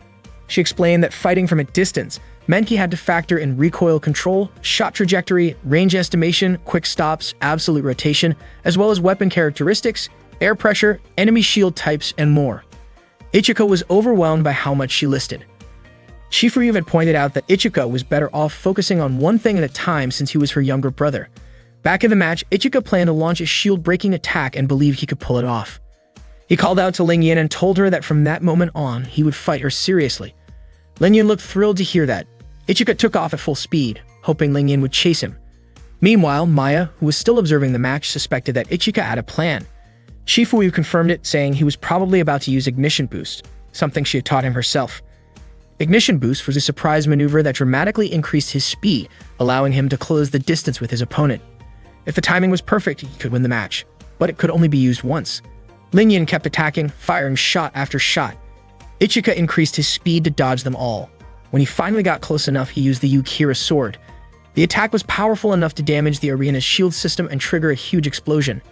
Speaker 1: She explained that fighting from a distance meant he had to factor in recoil control, shot trajectory, range estimation, quick stops, absolute rotation, as well as weapon characteristics, air pressure, enemy shield types, and more. Ichika was overwhelmed by how much she listed. Chifuyu had pointed out that Ichika was better off focusing on one thing at a time since he was her younger brother. Back in the match, Ichika planned to launch a shield-breaking attack and believed he could pull it off. He called out to Lingyan and told her that from that moment on, he would fight her seriously. Lingyan looked thrilled to hear that. Ichika took off at full speed, hoping Lingyan would chase him. Meanwhile, Maya, who was still observing the match, suspected that Ichika had a plan. Chifuyu confirmed it, saying he was probably about to use Ignition Boost, something she had taught him herself. Ignition Boost was a surprise maneuver that dramatically increased his speed, allowing him to close the distance with his opponent. If the timing was perfect, he could win the match, but it could only be used once. Lingyan kept attacking, firing shot after shot. Ichika increased his speed to dodge them all. When he finally got close enough, he used the Yukira sword. The attack was powerful enough to damage the arena's shield system and trigger a huge explosion.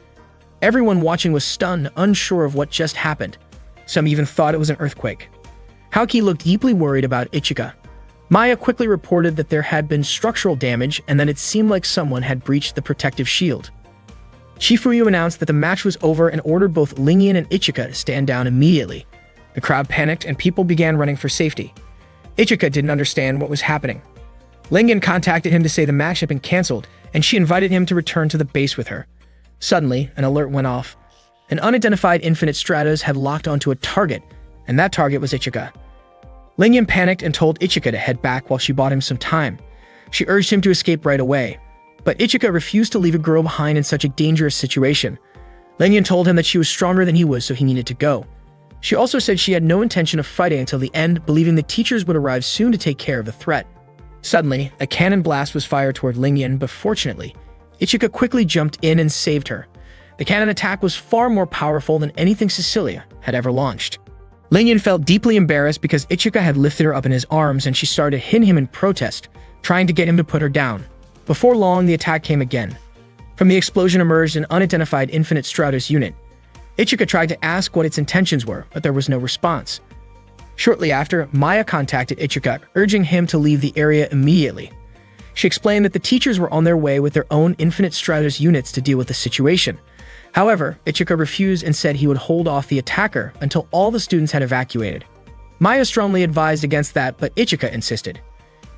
Speaker 1: Everyone watching was stunned, unsure of what just happened. Some even thought it was an earthquake. Haoki looked deeply worried about Ichika. Maya quickly reported that there had been structural damage and that it seemed like someone had breached the protective shield. Chifuyu announced that the match was over and ordered both Lingyan and Ichika to stand down immediately. The crowd panicked and people began running for safety. Ichika didn't understand what was happening. Lingyan contacted him to say the match had been cancelled, and she invited him to return to the base with her. Suddenly, an alert went off. An unidentified Infinite Stratos had locked onto a target, and that target was Ichika. Lingyan panicked and told Ichika to head back while she bought him some time. She urged him to escape right away, but Ichika refused to leave a girl behind in such a dangerous situation. Lingyan told him that she was stronger than he was, so he needed to go. She also said she had no intention of fighting until the end, believing the teachers would arrive soon to take care of the threat. Suddenly, a cannon blast was fired toward Lingyan, but fortunately, Ichika quickly jumped in and saved her. The cannon attack was far more powerful than anything Cecilia had ever launched. Lingyan felt deeply embarrassed because Ichika had lifted her up in his arms and she started hitting him in protest, trying to get him to put her down. Before long, the attack came again. From the explosion emerged an unidentified Infinite Stratos unit. Ichika tried to ask what its intentions were, but there was no response. Shortly after, Maya contacted Ichika, urging him to leave the area immediately. She explained that the teachers were on their way with their own Infinite Stratos units to deal with the situation. However, Ichika refused and said he would hold off the attacker until all the students had evacuated. Maya strongly advised against that, but Ichika insisted.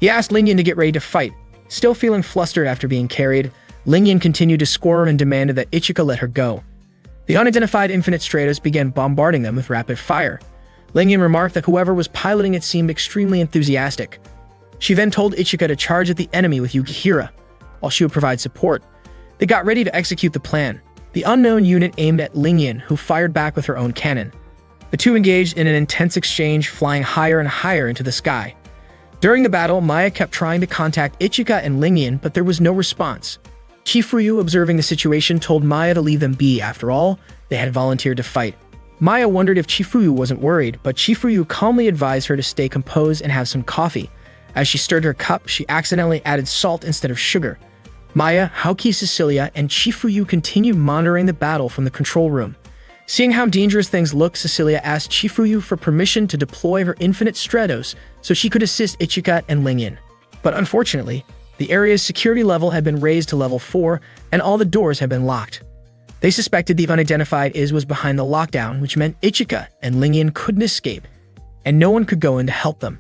Speaker 1: He asked Lingyan to get ready to fight. Still feeling flustered after being carried, Lingyan continued to squirm and demanded that Ichika let her go. The unidentified Infinite Stratos began bombarding them with rapid fire. Lingyan remarked that whoever was piloting it seemed extremely enthusiastic. She then told Ichika to charge at the enemy with Yukihira, while she would provide support. They got ready to execute the plan. The unknown unit aimed at Lingyan, who fired back with her own cannon. The two engaged in an intense exchange, flying higher and higher into the sky. During the battle, Maya kept trying to contact Ichika and Lingyan, but there was no response. Chifuyu, observing the situation, told Maya to leave them be. After all, they had volunteered to fight. Maya wondered if Chifuyu wasn't worried, but Chifuyu calmly advised her to stay composed and have some coffee. As she stirred her cup, she accidentally added salt instead of sugar. Maya, Haoki, Cecilia, and Chifuyu continued monitoring the battle from the control room. Seeing how dangerous things looked, Cecilia asked Chifuyu for permission to deploy her Infinite Stratos so she could assist Ichika and Lingyan. But unfortunately, the area's security level had been raised to level 4, and all the doors had been locked. They suspected the unidentified was behind the lockdown, which meant Ichika and Lingyan couldn't escape, and no one could go in to help them.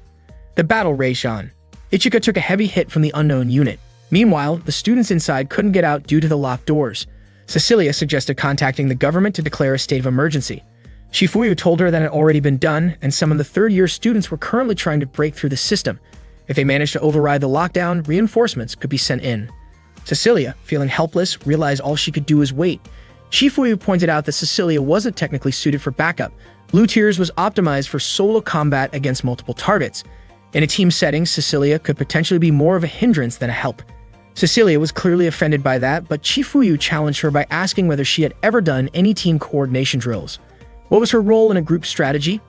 Speaker 1: The battle raged on. Ichika took a heavy hit from the unknown unit. Meanwhile, the students inside couldn't get out due to the locked doors. Cecilia suggested contacting the government to declare a state of emergency. Chifuyu told her that it had already been done, and some of the third-year students were currently trying to break through the system. If they managed to override the lockdown, reinforcements could be sent in. Cecilia, feeling helpless, realized all she could do was wait. Chifuyu pointed out that Cecilia wasn't technically suited for backup. Blue Tears was optimized for solo combat against multiple targets. In a team setting, Cecilia could potentially be more of a hindrance than a help. Cecilia was clearly offended by that, but Chifuyu challenged her by asking whether she had ever done any team coordination drills. What was her role in a group strategy?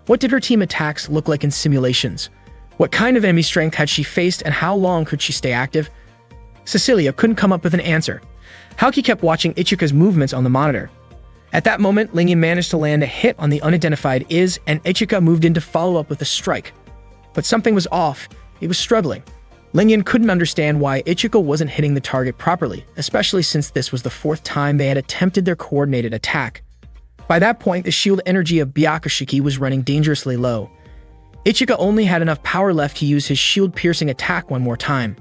Speaker 1: What did her team attacks look like in simulations? What kind of enemy strength had she faced, and how long could she stay active? Cecilia couldn't come up with an answer. Haoki kept watching Ichika's movements on the monitor. At that moment, Lingyan managed to land a hit on the unidentified and Ichika moved in to follow up with a strike. But something was off. He was struggling. Lingyan couldn't understand why Ichika wasn't hitting the target properly, especially since this was the 4th time they had attempted their coordinated attack. By that point, the shield energy of Byakushiki was running dangerously low. Ichika only had enough power left to use his shield-piercing attack one more time.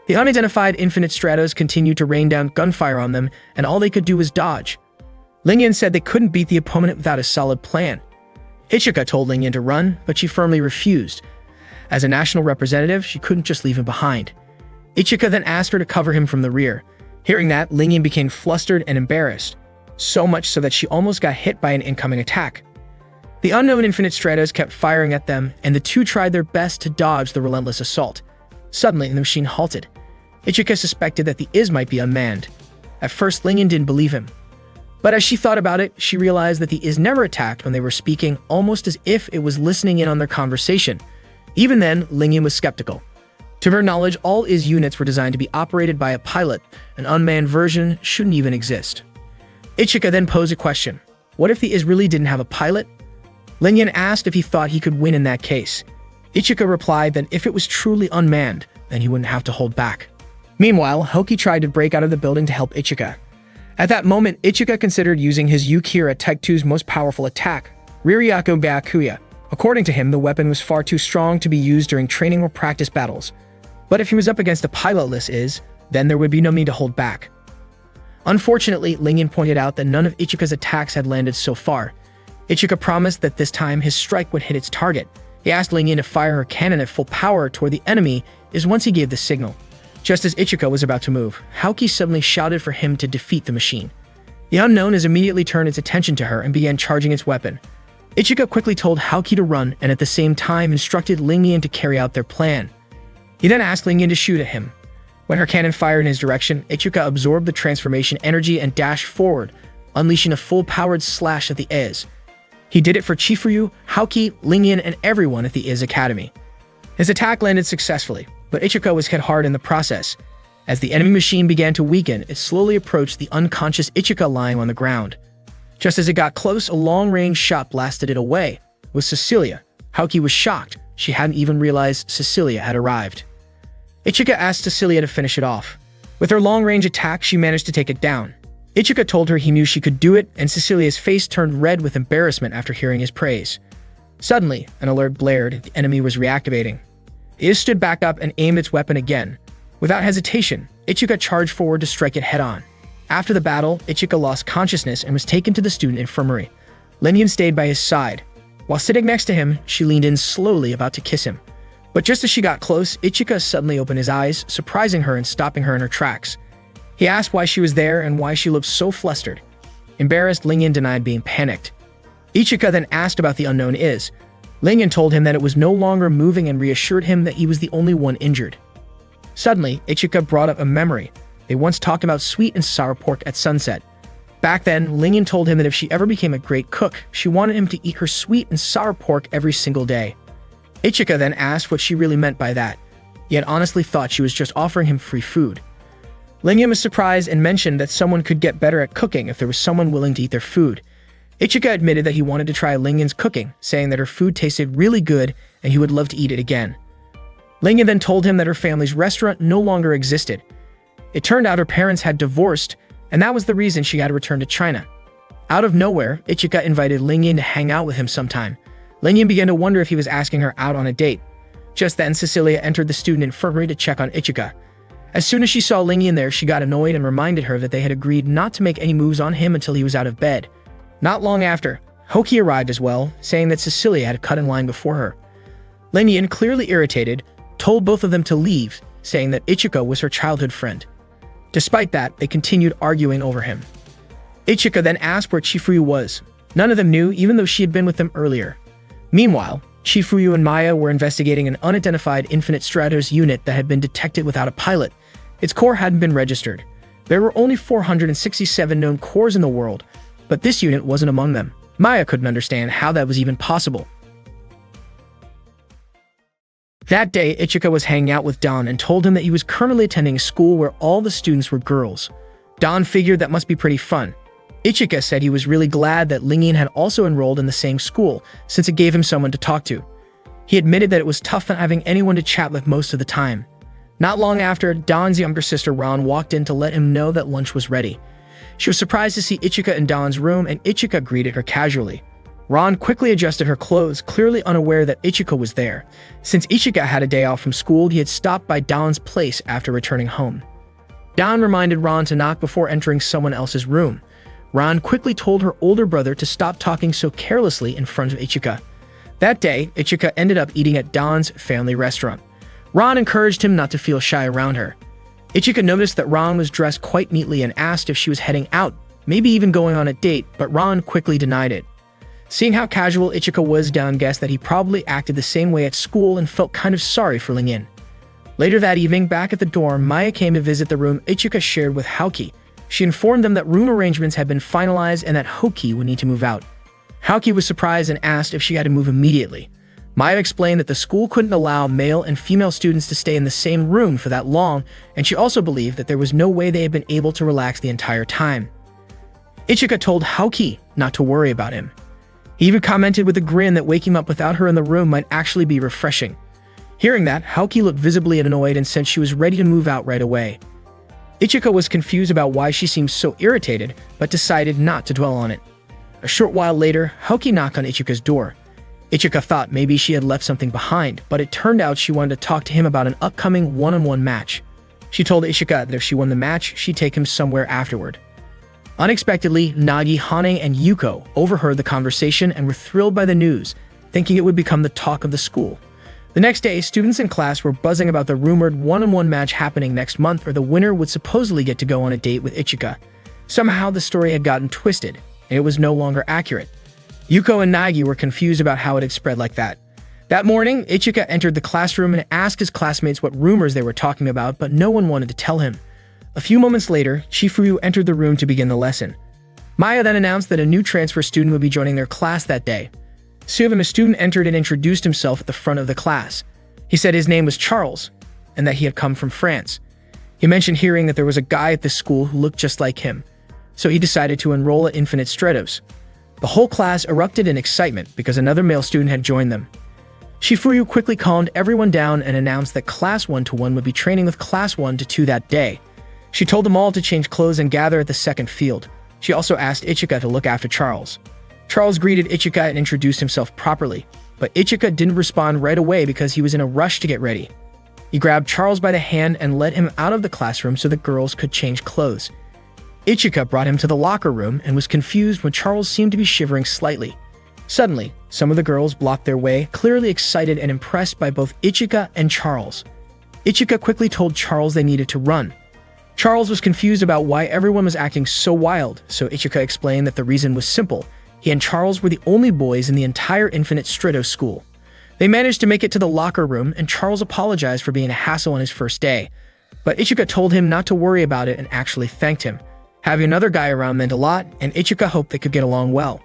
Speaker 1: The unidentified Infinite Stratos continued to rain down gunfire on them, and all they could do was dodge. Lingyan said they couldn't beat the opponent without a solid plan. Ichika told Lingyan to run, but she firmly refused. As a national representative, she couldn't just leave him behind. Ichika then asked her to cover him from the rear. Hearing that, Lingyan became flustered and embarrassed, so much so that she almost got hit by an incoming attack. The unknown Infinite Stratos kept firing at them, and the two tried their best to dodge the relentless assault. Suddenly, the machine halted. Ichika suspected that the might be unmanned. At first, Lingyan didn't believe him. But as she thought about it, she realized that the never attacked when they were speaking, almost as if it was listening in on their conversation. Even then, Lingyan was skeptical. To her knowledge, all IS units were designed to be operated by a pilot. An unmanned version shouldn't even exist. Ichika then posed a question. What if the IS really didn't have a pilot? Lingyan asked if he thought he could win in that case. Ichika replied that if it was truly unmanned, then he wouldn't have to hold back. Meanwhile, Hoki tried to break out of the building to help Ichika. At that moment, Ichika considered using his Yukira Type 2's most powerful attack, Riryaku Byakuya. According to him, the weapon was far too strong to be used during training or practice battles. But if he was up against a pilotless IS, then there would be no need to hold back. Unfortunately, Lingyan pointed out that none of Ichika's attacks had landed so far. Ichika promised that this time his strike would hit its target. He asked Lingyan to fire her cannon at full power toward the enemy once he gave the signal. Just as Ichika was about to move, Haoki suddenly shouted for him to defeat the machine. The unknown immediately turned its attention to her and began charging its weapon. Ichika quickly told Haoki to run and at the same time instructed Lingyan to carry out their plan. He then asked Lingyan to shoot at him. When her cannon fired in his direction, Ichika absorbed the transformation energy and dashed forward, unleashing a full-powered slash at the IS. He did it for Chifuryu, Haoki, Lingyan, and everyone at the IS Academy. His attack landed successfully, but Ichika was hit hard in the process. As the enemy machine began to weaken, it slowly approached the unconscious Ichika lying on the ground. Just as it got close, a long-range shot blasted it away. It was Cecilia. Haoki was shocked. She hadn't even realized Cecilia had arrived. Ichika asked Cecilia to finish it off. With her long-range attack, she managed to take it down. Ichika told her he knew she could do it, and Cecilia's face turned red with embarrassment after hearing his praise. Suddenly, an alert blared. The enemy was reactivating. IS stood back up and aimed its weapon again. Without hesitation, Ichika charged forward to strike it head-on. After the battle, Ichika lost consciousness and was taken to the student infirmary. Lingyan stayed by his side. While sitting next to him, she leaned in slowly, about to kiss him. But just as she got close, Ichika suddenly opened his eyes, surprising her and stopping her in her tracks. He asked why she was there and why she looked so flustered. Embarrassed, Lingyan denied being panicked. Ichika then asked about the unknown IS. Lingyan told him that it was no longer moving and reassured him that he was the only one injured. Suddenly, Ichika brought up a memory. They once talked about sweet and sour pork at sunset. Back then, Lingyan told him that if she ever became a great cook, she wanted him to eat her sweet and sour pork every single day. Ichika then asked what she really meant by that. He had honestly thought she was just offering him free food. Lingyan was surprised and mentioned that someone could get better at cooking if there was someone willing to eat their food. Ichika admitted that he wanted to try Lingyan's cooking, saying that her food tasted really good and he would love to eat it again. Lingyan then told him that her family's restaurant no longer existed. It turned out her parents had divorced, and that was the reason she had to return to China. Out of nowhere, Ichika invited Lingyan to hang out with him sometime. Lingyan began to wonder if he was asking her out on a date. Just then, Cecilia entered the student infirmary to check on Ichika. As soon as she saw Lingyan there, she got annoyed and reminded her that they had agreed not to make any moves on him until he was out of bed. Not long after, Hoki arrived as well, saying that Cecilia had cut in line before her. Lingyan, clearly irritated, told both of them to leave, saying that Ichika was her childhood friend. Despite that, they continued arguing over him. Ichika then asked where Chifuryu was. None of them knew, even though she had been with them earlier. Meanwhile, Chifuryu and Maya were investigating an unidentified Infinite Stratos unit that had been detected without a pilot. Its core hadn't been registered. There were only 467 known cores in the world, but this unit wasn't among them. Maya couldn't understand how that was even possible. That day, Ichika was hanging out with Don and told him that he was currently attending a school where all the students were girls. Don figured that must be pretty fun. Ichika said he was really glad that Lingyan had also enrolled in the same school, since it gave him someone to talk to. He admitted that it was tough not having anyone to chat with most of the time. Not long after, Don's younger sister Ron walked in to let him know that lunch was ready. She was surprised to see Ichika in Don's room, and Ichika greeted her casually. Ron quickly adjusted her clothes, clearly unaware that Ichika was there. Since Ichika had a day off from school, he had stopped by Don's place after returning home. Don reminded Ron to knock before entering someone else's room. Ron quickly told her older brother to stop talking so carelessly in front of Ichika. That day, Ichika ended up eating at Don's family restaurant. Ron encouraged him not to feel shy around her. Ichika noticed that Ron was dressed quite neatly and asked if she was heading out, maybe even going on a date, but Ron quickly denied it. Seeing how casual Ichika was, Don guessed that he probably acted the same way at school and felt kind of sorry for Lingyan. Later that evening, back at the dorm, Maya came to visit the room Ichika shared with Haoki. She informed them that room arrangements had been finalized and that Hoki would need to move out. Haoki was surprised and asked if she had to move immediately. Maya explained that the school couldn't allow male and female students to stay in the same room for that long, and she also believed that there was no way they had been able to relax the entire time. Ichika told Haoki not to worry about him. He even commented with a grin that waking up without her in the room might actually be refreshing. Hearing that, Haoki looked visibly annoyed and said she was ready to move out right away. Ichika was confused about why she seemed so irritated, but decided not to dwell on it. A short while later, Haoki knocked on Ichika's door. Ichika thought maybe she had left something behind, but it turned out she wanted to talk to him about an upcoming one-on-one match. She told Ichika that if she won the match, she'd take him somewhere afterward. Unexpectedly, Nagi, Hane, and Yuko overheard the conversation and were thrilled by the news, thinking it would become the talk of the school. The next day, students in class were buzzing about the rumored one-on-one match happening next month, where the winner would supposedly get to go on a date with Ichika. Somehow, the story had gotten twisted, and it was no longer accurate. Yuko and Nagi were confused about how it had spread like that. That morning, Ichika entered the classroom and asked his classmates what rumors they were talking about, but no one wanted to tell him. A few moments later, Chifuyu entered the room to begin the lesson. Maya then announced that a new transfer student would be joining their class that day. Soon, a student entered and introduced himself at the front of the class. He said his name was Charles, and that he had come from France. He mentioned hearing that there was a guy at this school who looked just like him, so he decided to enroll at Infinite Stratos. The whole class erupted in excitement because another male student had joined them. Chifuyu quickly calmed everyone down and announced that Class 1-1 would be training with Class 1-2 that day. She told them all to change clothes and gather at the second field. She also asked Ichika to look after Charles. Charles greeted Ichika and introduced himself properly, but Ichika didn't respond right away because he was in a rush to get ready. He grabbed Charles by the hand and led him out of the classroom so the girls could change clothes. Ichika brought him to the locker room and was confused when Charles seemed to be shivering slightly. Suddenly, some of the girls blocked their way, clearly excited and impressed by both Ichika and Charles. Ichika quickly told Charles they needed to run. Charles was confused about why everyone was acting so wild, so Ichika explained that the reason was simple. He and Charles were the only boys in the entire Infinite Stratos school. They managed to make it to the locker room, and Charles apologized for being a hassle on his first day. But Ichika told him not to worry about it and actually thanked him. Having another guy around meant a lot, and Ichika hoped they could get along well.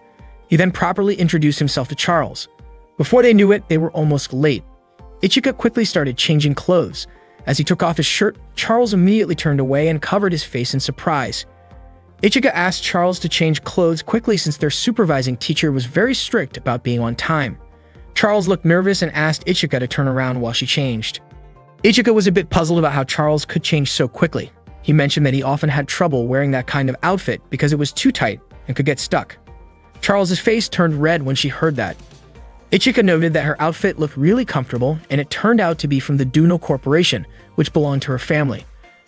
Speaker 1: He then properly introduced himself to Charles. Before they knew it, they were almost late. Ichika quickly started changing clothes. As he took off his shirt, Charles immediately turned away and covered his face in surprise. Ichika asked Charles to change clothes quickly since their supervising teacher was very strict about being on time. Charles looked nervous and asked Ichika to turn around while she changed. Ichika was a bit puzzled about how Charles could change so quickly. He mentioned that he often had trouble wearing that kind of outfit because it was too tight and could get stuck. Charles's face turned red when she heard that. Ichika noted that her outfit looked really comfortable, and it turned out to be from the Duno Corporation, which belonged to her family.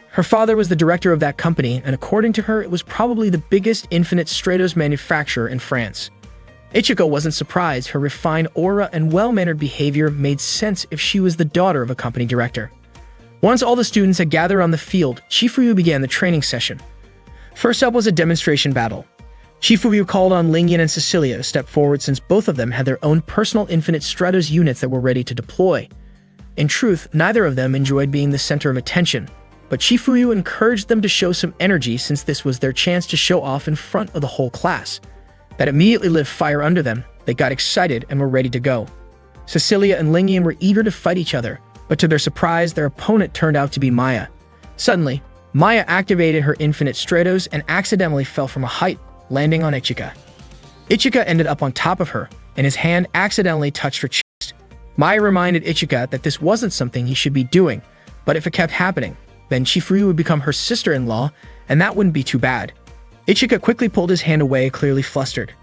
Speaker 1: Her father was the director of that company, and according to her, it was probably the biggest Infinite Stratos manufacturer in France. Ichika wasn't surprised. Her refined aura and well-mannered behavior made sense if she was the daughter of a company director. Once all the students had gathered on the field, Chifuyu began the training session. First up was a demonstration battle. Chifuyu called on Lingyan and Cecilia to step forward since both of them had their own personal Infinite Stratos units that were ready to deploy. In truth, neither of them enjoyed being the center of attention, but Chifuyu encouraged them to show some energy since this was their chance to show off in front of the whole class. That immediately lit fire under them. They got excited and were ready to go. Cecilia and Lingyan were eager to fight each other, but to their surprise, their opponent turned out to be Maya. Suddenly, Maya activated her Infinite Stratos and accidentally fell from a height, landing on Ichika. Ichika ended up on top of her, and his hand accidentally touched her chest. Maya reminded Ichika that this wasn't something he should be doing, but if it kept happening, then Chifuyu would become her sister-in-law, and that wouldn't be too bad. Ichika quickly pulled his hand away, clearly flustered.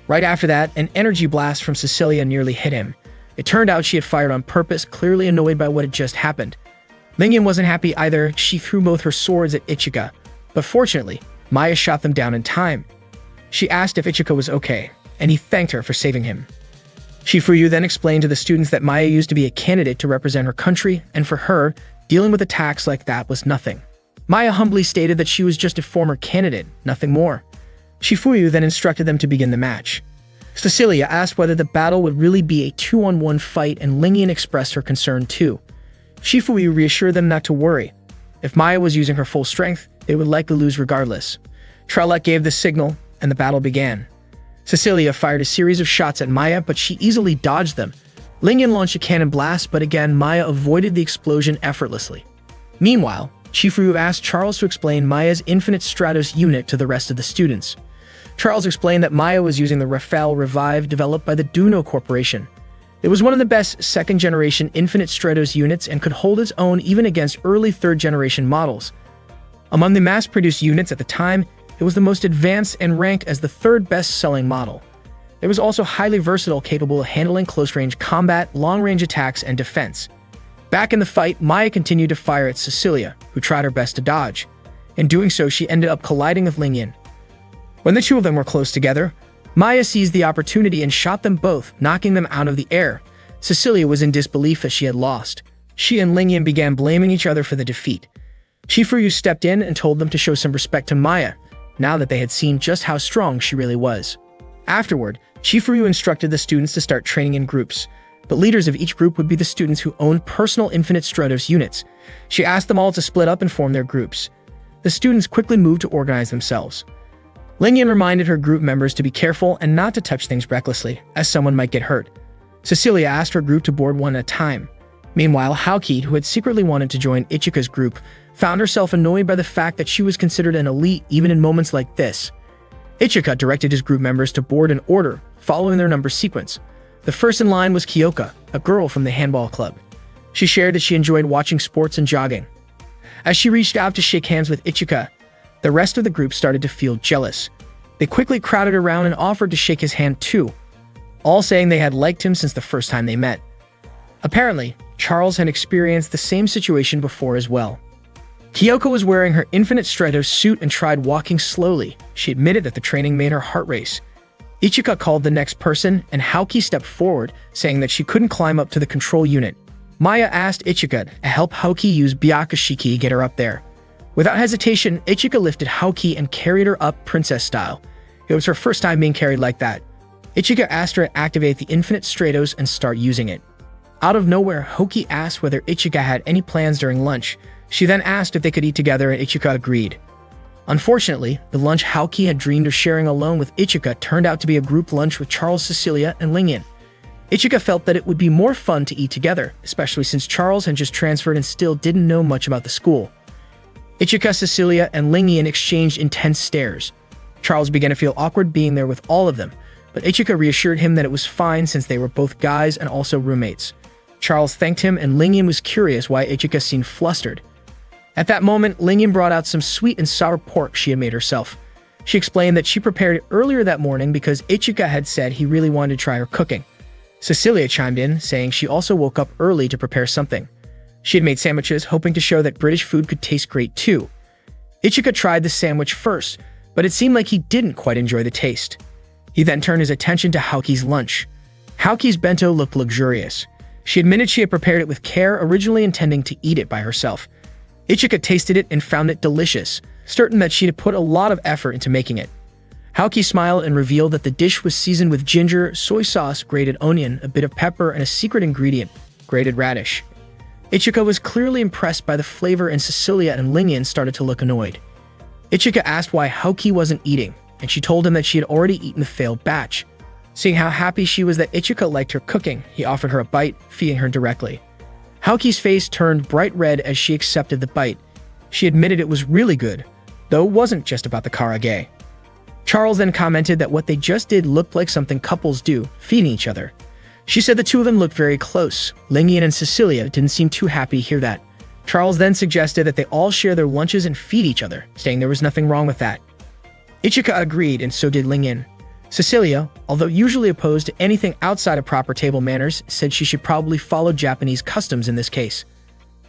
Speaker 1: Right after that, an energy blast from Cecilia nearly hit him. It turned out she had fired on purpose, clearly annoyed by what had just happened. Lingyan wasn't happy either. She threw both her swords at Ichika, but fortunately, Maya shot them down in time. She asked if Ichika was okay, and he thanked her for saving him. Chifuyu then explained to the students that Maya used to be a candidate to represent her country, and for her, dealing with attacks like that was nothing. Maya humbly stated that she was just a former candidate, nothing more. Chifuyu then instructed them to begin the match. Cecilia asked whether the battle would really be a 2-on-1 fight, and Lingyan expressed her concern too. Chifuyu reassured them not to worry. If Maya was using her full strength, they would likely lose regardless. Tralek gave the signal, and the battle began. Cecilia fired a series of shots at Maya, but she easily dodged them. Lingyan launched a cannon blast, but again, Maya avoided the explosion effortlessly. Meanwhile, Chief Ryu asked Charles to explain Maya's Infinite Stratos unit to the rest of the students. Charles explained that Maya was using the Rafale Revive developed by the Duno Corporation. It was one of the best second-generation Infinite Stratos units and could hold its own even against early third-generation models. Among the mass-produced units at the time, it was the most advanced and ranked as the third best-selling model. It was also highly versatile, capable of handling close-range combat, long-range attacks, and defense. Back in the fight, Maya continued to fire at Cecilia, who tried her best to dodge. In doing so, she ended up colliding with Lingyan. When the two of them were close together, Maya seized the opportunity and shot them both, knocking them out of the air. Cecilia was in disbelief as she had lost. She and Lingyan began blaming each other for the defeat. Chief Ryu stepped in and told them to show some respect to Maya, now that they had seen just how strong she really was. Afterward, Chief Ryu instructed the students to start training in groups, but leaders of each group would be the students who owned personal Infinite Stratos units. She asked them all to split up and form their groups. The students quickly moved to organize themselves. Lingyan reminded her group members to be careful and not to touch things recklessly, as someone might get hurt. Cecilia asked her group to board one at a time. Meanwhile, Haoki, who had secretly wanted to join Ichika's group, found herself annoyed by the fact that she was considered an elite even in moments like this. Ichika directed his group members to board in order, following their number sequence. The first in line was Kyoka, a girl from the handball club. She shared that she enjoyed watching sports and jogging. As she reached out to shake hands with Ichika, the rest of the group started to feel jealous. They quickly crowded around and offered to shake his hand too, all saying they had liked him since the first time they met. Apparently, Charles had experienced the same situation before as well. Kyoko was wearing her Infinite Stratos suit and tried walking slowly. She admitted that the training made her heart race. Ichika called the next person, and Haoki stepped forward, saying that she couldn't climb up to the control unit. Maya asked Ichika to help Haoki use Byakushiki get her up there. Without hesitation, Ichika lifted Haoki and carried her up princess style. It was her first time being carried like that. Ichika asked her to activate the Infinite Stratos and start using it. Out of nowhere, Haoki asked whether Ichika had any plans during lunch. She then asked if they could eat together, and Ichika agreed. Unfortunately, the lunch Haoki had dreamed of sharing alone with Ichika turned out to be a group lunch with Charles, Cecilia, and Lingyan. Ichika felt that it would be more fun to eat together, especially since Charles had just transferred and still didn't know much about the school. Ichika, Cecilia, and Lingyan exchanged intense stares. Charles began to feel awkward being there with all of them, but Ichika reassured him that it was fine since they were both guys and also roommates. Charles thanked him, and Lingyan was curious why Ichika seemed flustered. At that moment, Lingyan brought out some sweet and sour pork she had made herself. She explained that she prepared it earlier that morning because Ichika had said he really wanted to try her cooking. Cecilia chimed in, saying she also woke up early to prepare something. She had made sandwiches, hoping to show that British food could taste great too. Ichika tried the sandwich first, but it seemed like he didn't quite enjoy the taste. He then turned his attention to Haoki's lunch. Haoki's bento looked luxurious. She admitted she had prepared it with care, originally intending to eat it by herself. Ichika tasted it and found it delicious, certain that she had put a lot of effort into making it. Haoki smiled and revealed that the dish was seasoned with ginger, soy sauce, grated onion, a bit of pepper, and a secret ingredient, grated radish. Ichika was clearly impressed by the flavor, and Cecilia and Lingyan started to look annoyed. Ichika asked why Haoki wasn't eating, and she told him that she had already eaten the failed batch. Seeing how happy she was that Ichika liked her cooking, he offered her a bite, feeding her directly. Haoki's face turned bright red as she accepted the bite. She admitted it was really good, though it wasn't just about the karage. Charles then commented that what they just did looked like something couples do, feeding each other. She said the two of them looked very close. Lingyan and Cecilia didn't seem too happy to hear that. Charles then suggested that they all share their lunches and feed each other, saying there was nothing wrong with that. Ichika agreed, and so did Lingyan. Cecilia, although usually opposed to anything outside of proper table manners, said she should probably follow Japanese customs in this case.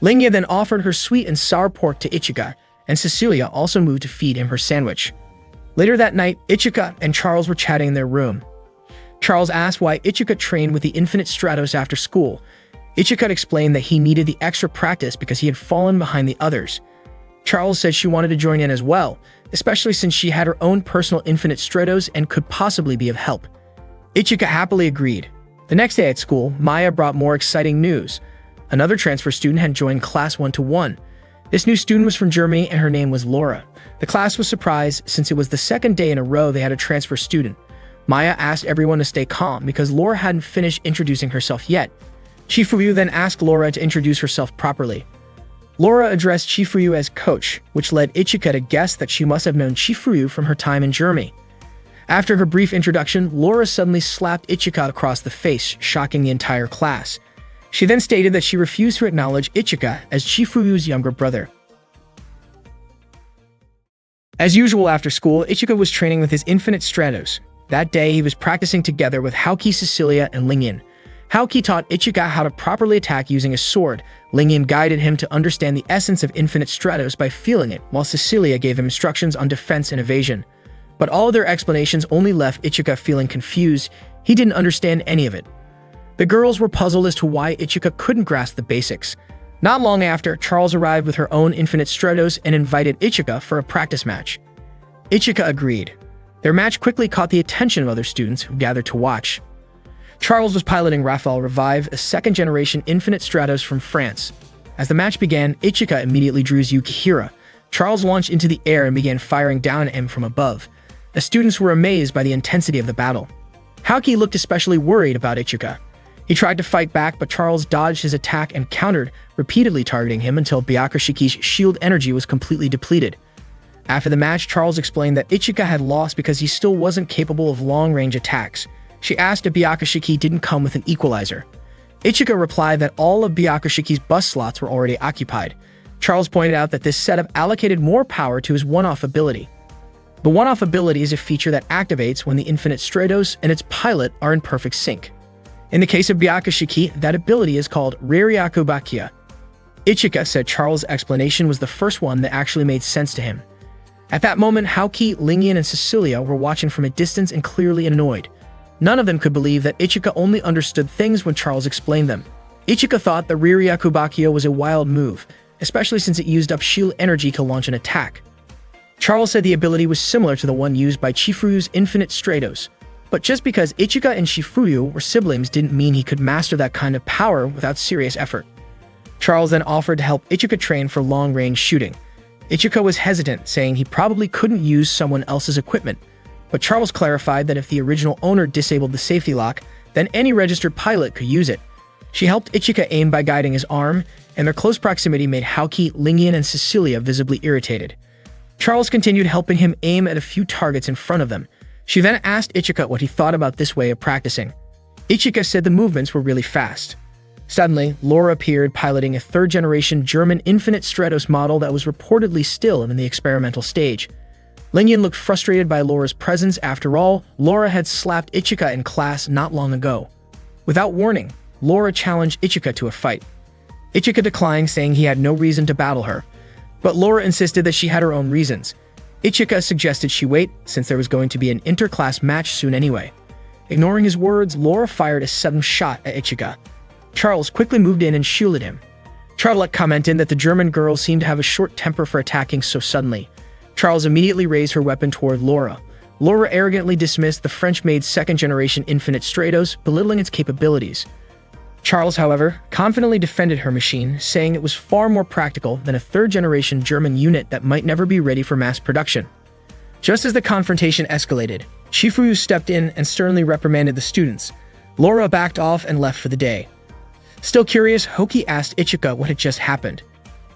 Speaker 1: Lingyan then offered her sweet and sour pork to Ichika, and Cecilia also moved to feed him her sandwich. Later that night, Ichika and Charles were chatting in their room. Charles asked why Ichika trained with the Infinite Stratos after school. Ichika explained that he needed the extra practice because he had fallen behind the others. Charles said she wanted to join in as well, especially since she had her own personal Infinite Stratos and could possibly be of help. Ichika happily agreed. The next day at school, Maya brought more exciting news. Another transfer student had joined Class 1-1. This new student was from Germany and her name was Laura. The class was surprised since it was the second day in a row they had a transfer student. Maya asked everyone to stay calm because Laura hadn't finished introducing herself yet. Chifuyu then asked Laura to introduce herself properly. Laura addressed Chifuyu as coach, which led Ichika to guess that she must have known Chifuyu from her time in Germany. After her brief introduction, Laura suddenly slapped Ichika across the face, shocking the entire class. She then stated that she refused to acknowledge Ichika as Chifuyu's younger brother. As usual after school, Ichika was training with his Infinite Stratos. That day, he was practicing together with Haoki, Cecilia, and Lingyan. Haoki taught Ichika how to properly attack using a sword. Lingyan guided him to understand the essence of Infinite Stratos by feeling it, while Cecilia gave him instructions on defense and evasion. But all of their explanations only left Ichika feeling confused. He didn't understand any of it. The girls were puzzled as to why Ichika couldn't grasp the basics. Not long after, Charles arrived with her own Infinite Stratos and invited Ichika for a practice match. Ichika agreed. Their match quickly caught the attention of other students who gathered to watch. Charles was piloting Raphael Revive, a second-generation Infinite Stratos from France. As the match began, Ichika immediately drew Yukihira. Charles launched into the air and began firing down at him from above. The students were amazed by the intensity of the battle. Haoki looked especially worried about Ichika. He tried to fight back, but Charles dodged his attack and countered, repeatedly targeting him until Byakushiki's shield energy was completely depleted. After the match, Charles explained that Ichika had lost because he still wasn't capable of long-range attacks. She asked if Byakushiki didn't come with an equalizer. Ichika replied that all of Byakushiki's bust slots were already occupied. Charles pointed out that this setup allocated more power to his one-off ability. The one-off ability is a feature that activates when the Infinite Stratos and its pilot are in perfect sync. In the case of Byakushiki, that ability is called Raryakubakia. Ichika said Charles' explanation was the first one that actually made sense to him. At that moment, Haoki, Lingyan, and Cecilia were watching from a distance and clearly annoyed. None of them could believe that Ichika only understood things when Charles explained them. Ichika thought the Raryakubakia was a wild move, especially since it used up shield energy to launch an attack. Charles said the ability was similar to the one used by Chifuyu's Infinite Stratos. But just because Ichika and Chifuyu were siblings didn't mean he could master that kind of power without serious effort. Charles then offered to help Ichika train for long-range shooting. Ichika was hesitant, saying he probably couldn't use someone else's equipment. But Charles clarified that if the original owner disabled the safety lock, then any registered pilot could use it. She helped Ichika aim by guiding his arm, and their close proximity made Haoki, Lingyan, and Cecilia visibly irritated. Charles continued helping him aim at a few targets in front of them. She then asked Ichika what he thought about this way of practicing. Ichika said the movements were really fast. Suddenly, Laura appeared piloting a third-generation German Infinite Stratos model that was reportedly still in the experimental stage. Lingyan looked frustrated by Laura's presence. After all, Laura had slapped Ichika in class not long ago. Without warning, Laura challenged Ichika to a fight. Ichika declined, saying he had no reason to battle her. But Laura insisted that she had her own reasons. Ichika suggested she wait, since there was going to be an inter-class match soon anyway. Ignoring his words, Laura fired a sudden shot at Ichika. Charles quickly moved in and shielded him. Charlotte commented that the German girl seemed to have a short temper for attacking so suddenly. Charles immediately raised her weapon toward Laura. Laura arrogantly dismissed the French-made second-generation Infinite Stratos, belittling its capabilities. Charles, however, confidently defended her machine, saying it was far more practical than a third-generation German unit that might never be ready for mass production. Just as the confrontation escalated, Chifuyu stepped in and sternly reprimanded the students. Laura backed off and left for the day. Still curious, Haoki asked Ichika what had just happened.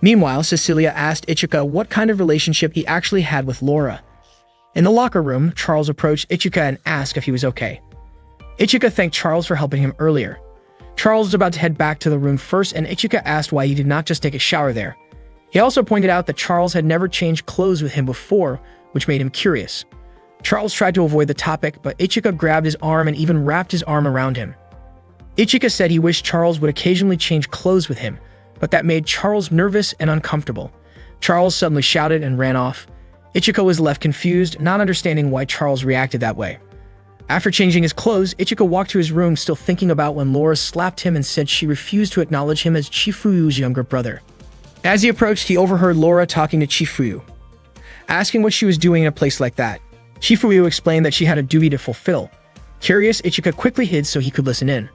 Speaker 1: Meanwhile, Cecilia asked Ichika what kind of relationship he actually had with Laura. In the locker room, Charles approached Ichika and asked if he was okay. Ichika thanked Charles for helping him earlier. Charles was about to head back to the room first, and Ichika asked why he did not just take a shower there. He also pointed out that Charles had never changed clothes with him before, which made him curious. Charles tried to avoid the topic, but Ichika grabbed his arm and even wrapped his arm around him. Ichika said he wished Charles would occasionally change clothes with him, but that made Charles nervous and uncomfortable. Charles suddenly shouted and ran off. Ichika was left confused, not understanding why Charles reacted that way. After changing his clothes, Ichika walked to his room, still thinking about when Laura slapped him and said she refused to acknowledge him as Chifuyu's younger brother. As he approached, he overheard Laura talking to Chifuyu, asking what she was doing in a place like that. Chifuyu explained that she had a duty to fulfill. Curious, Ichika quickly hid so he could listen in.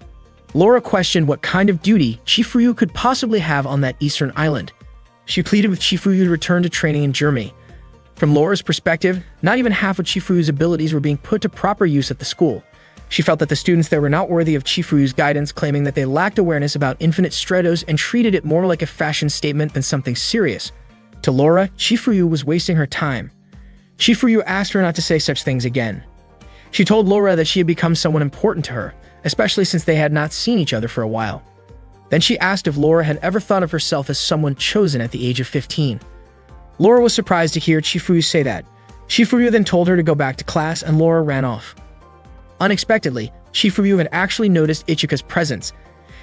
Speaker 1: Laura questioned what kind of duty Chifuyu could possibly have on that eastern island. She pleaded with Chifuyu to return to training in Germany. From Laura's perspective, not even half of Chifuyu's abilities were being put to proper use at the school. She felt that the students there were not worthy of Chifuyu's guidance, claiming that they lacked awareness about Infinite Stratos and treated it more like a fashion statement than something serious. To Laura, Chifuyu was wasting her time. Chifuyu asked her not to say such things again. She told Laura that she had become someone important to her, especially since they had not seen each other for a while. Then she asked if Laura had ever thought of herself as someone chosen at the age of 15. Laura was surprised to hear Chifuyu say that. Chifuyu then told her to go back to class, and Laura ran off. Unexpectedly, Chifuyu had actually noticed Ichika's presence.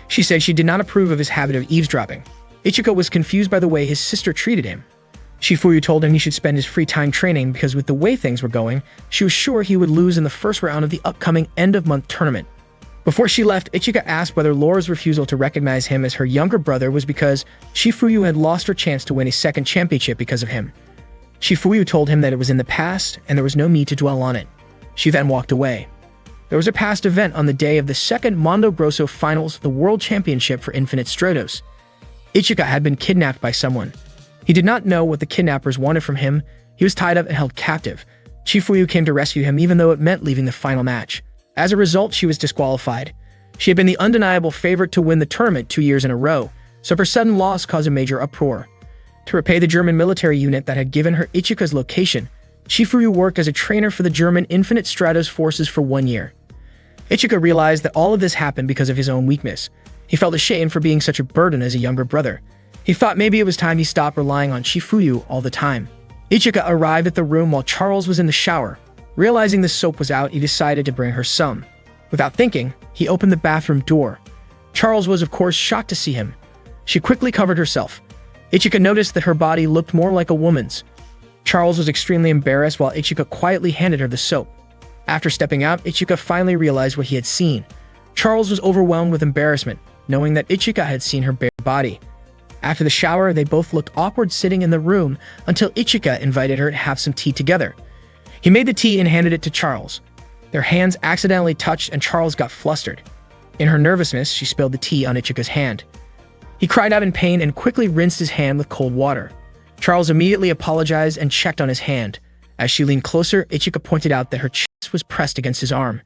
Speaker 1: She said she did not approve of his habit of eavesdropping. Ichika was confused by the way his sister treated him. Chifuyu told him he should spend his free time training because with the way things were going, she was sure he would lose in the first round of the upcoming end-of-month tournament. Before she left, Ichika asked whether Laura's refusal to recognize him as her younger brother was because Chifuyu had lost her chance to win a second championship because of him. Chifuyu told him that it was in the past and there was no need to dwell on it. She then walked away. There was a past event on the day of the second Mondo Grosso Finals, the World Championship for Infinite Stratos. Ichika had been kidnapped by someone. He did not know what the kidnappers wanted from him. He was tied up and held captive. Chifuyu came to rescue him even though it meant leaving the final match. As a result, she was disqualified. She had been the undeniable favorite to win the tournament 2 years in a row, so her sudden loss caused a major uproar. To repay the German military unit that had given her Ichika's location, Chifuyu worked as a trainer for the German Infinite Stratos forces for 1 year. Ichika realized that all of this happened because of his own weakness. He felt ashamed for being such a burden as a younger brother. He thought maybe it was time he stopped relying on Chifuyu all the time. Ichika arrived at the room while Charles was in the shower. Realizing the soap was out, he decided to bring her some. Without thinking, he opened the bathroom door. Charles was, of course, shocked to see him. She quickly covered herself. Ichika noticed that her body looked more like a woman's. Charles was extremely embarrassed while Ichika quietly handed her the soap. After stepping out, Ichika finally realized what he had seen. Charles was overwhelmed with embarrassment, knowing that Ichika had seen her bare body. After the shower, they both looked awkward sitting in the room until Ichika invited her to have some tea together. He made the tea and handed it to Charles. Their hands accidentally touched and Charles got flustered. In her nervousness, she spilled the tea on Ichika's hand. He cried out in pain and quickly rinsed his hand with cold water. Charles immediately apologized and checked on his hand. As she leaned closer, Ichika pointed out that her chest was pressed against his arm.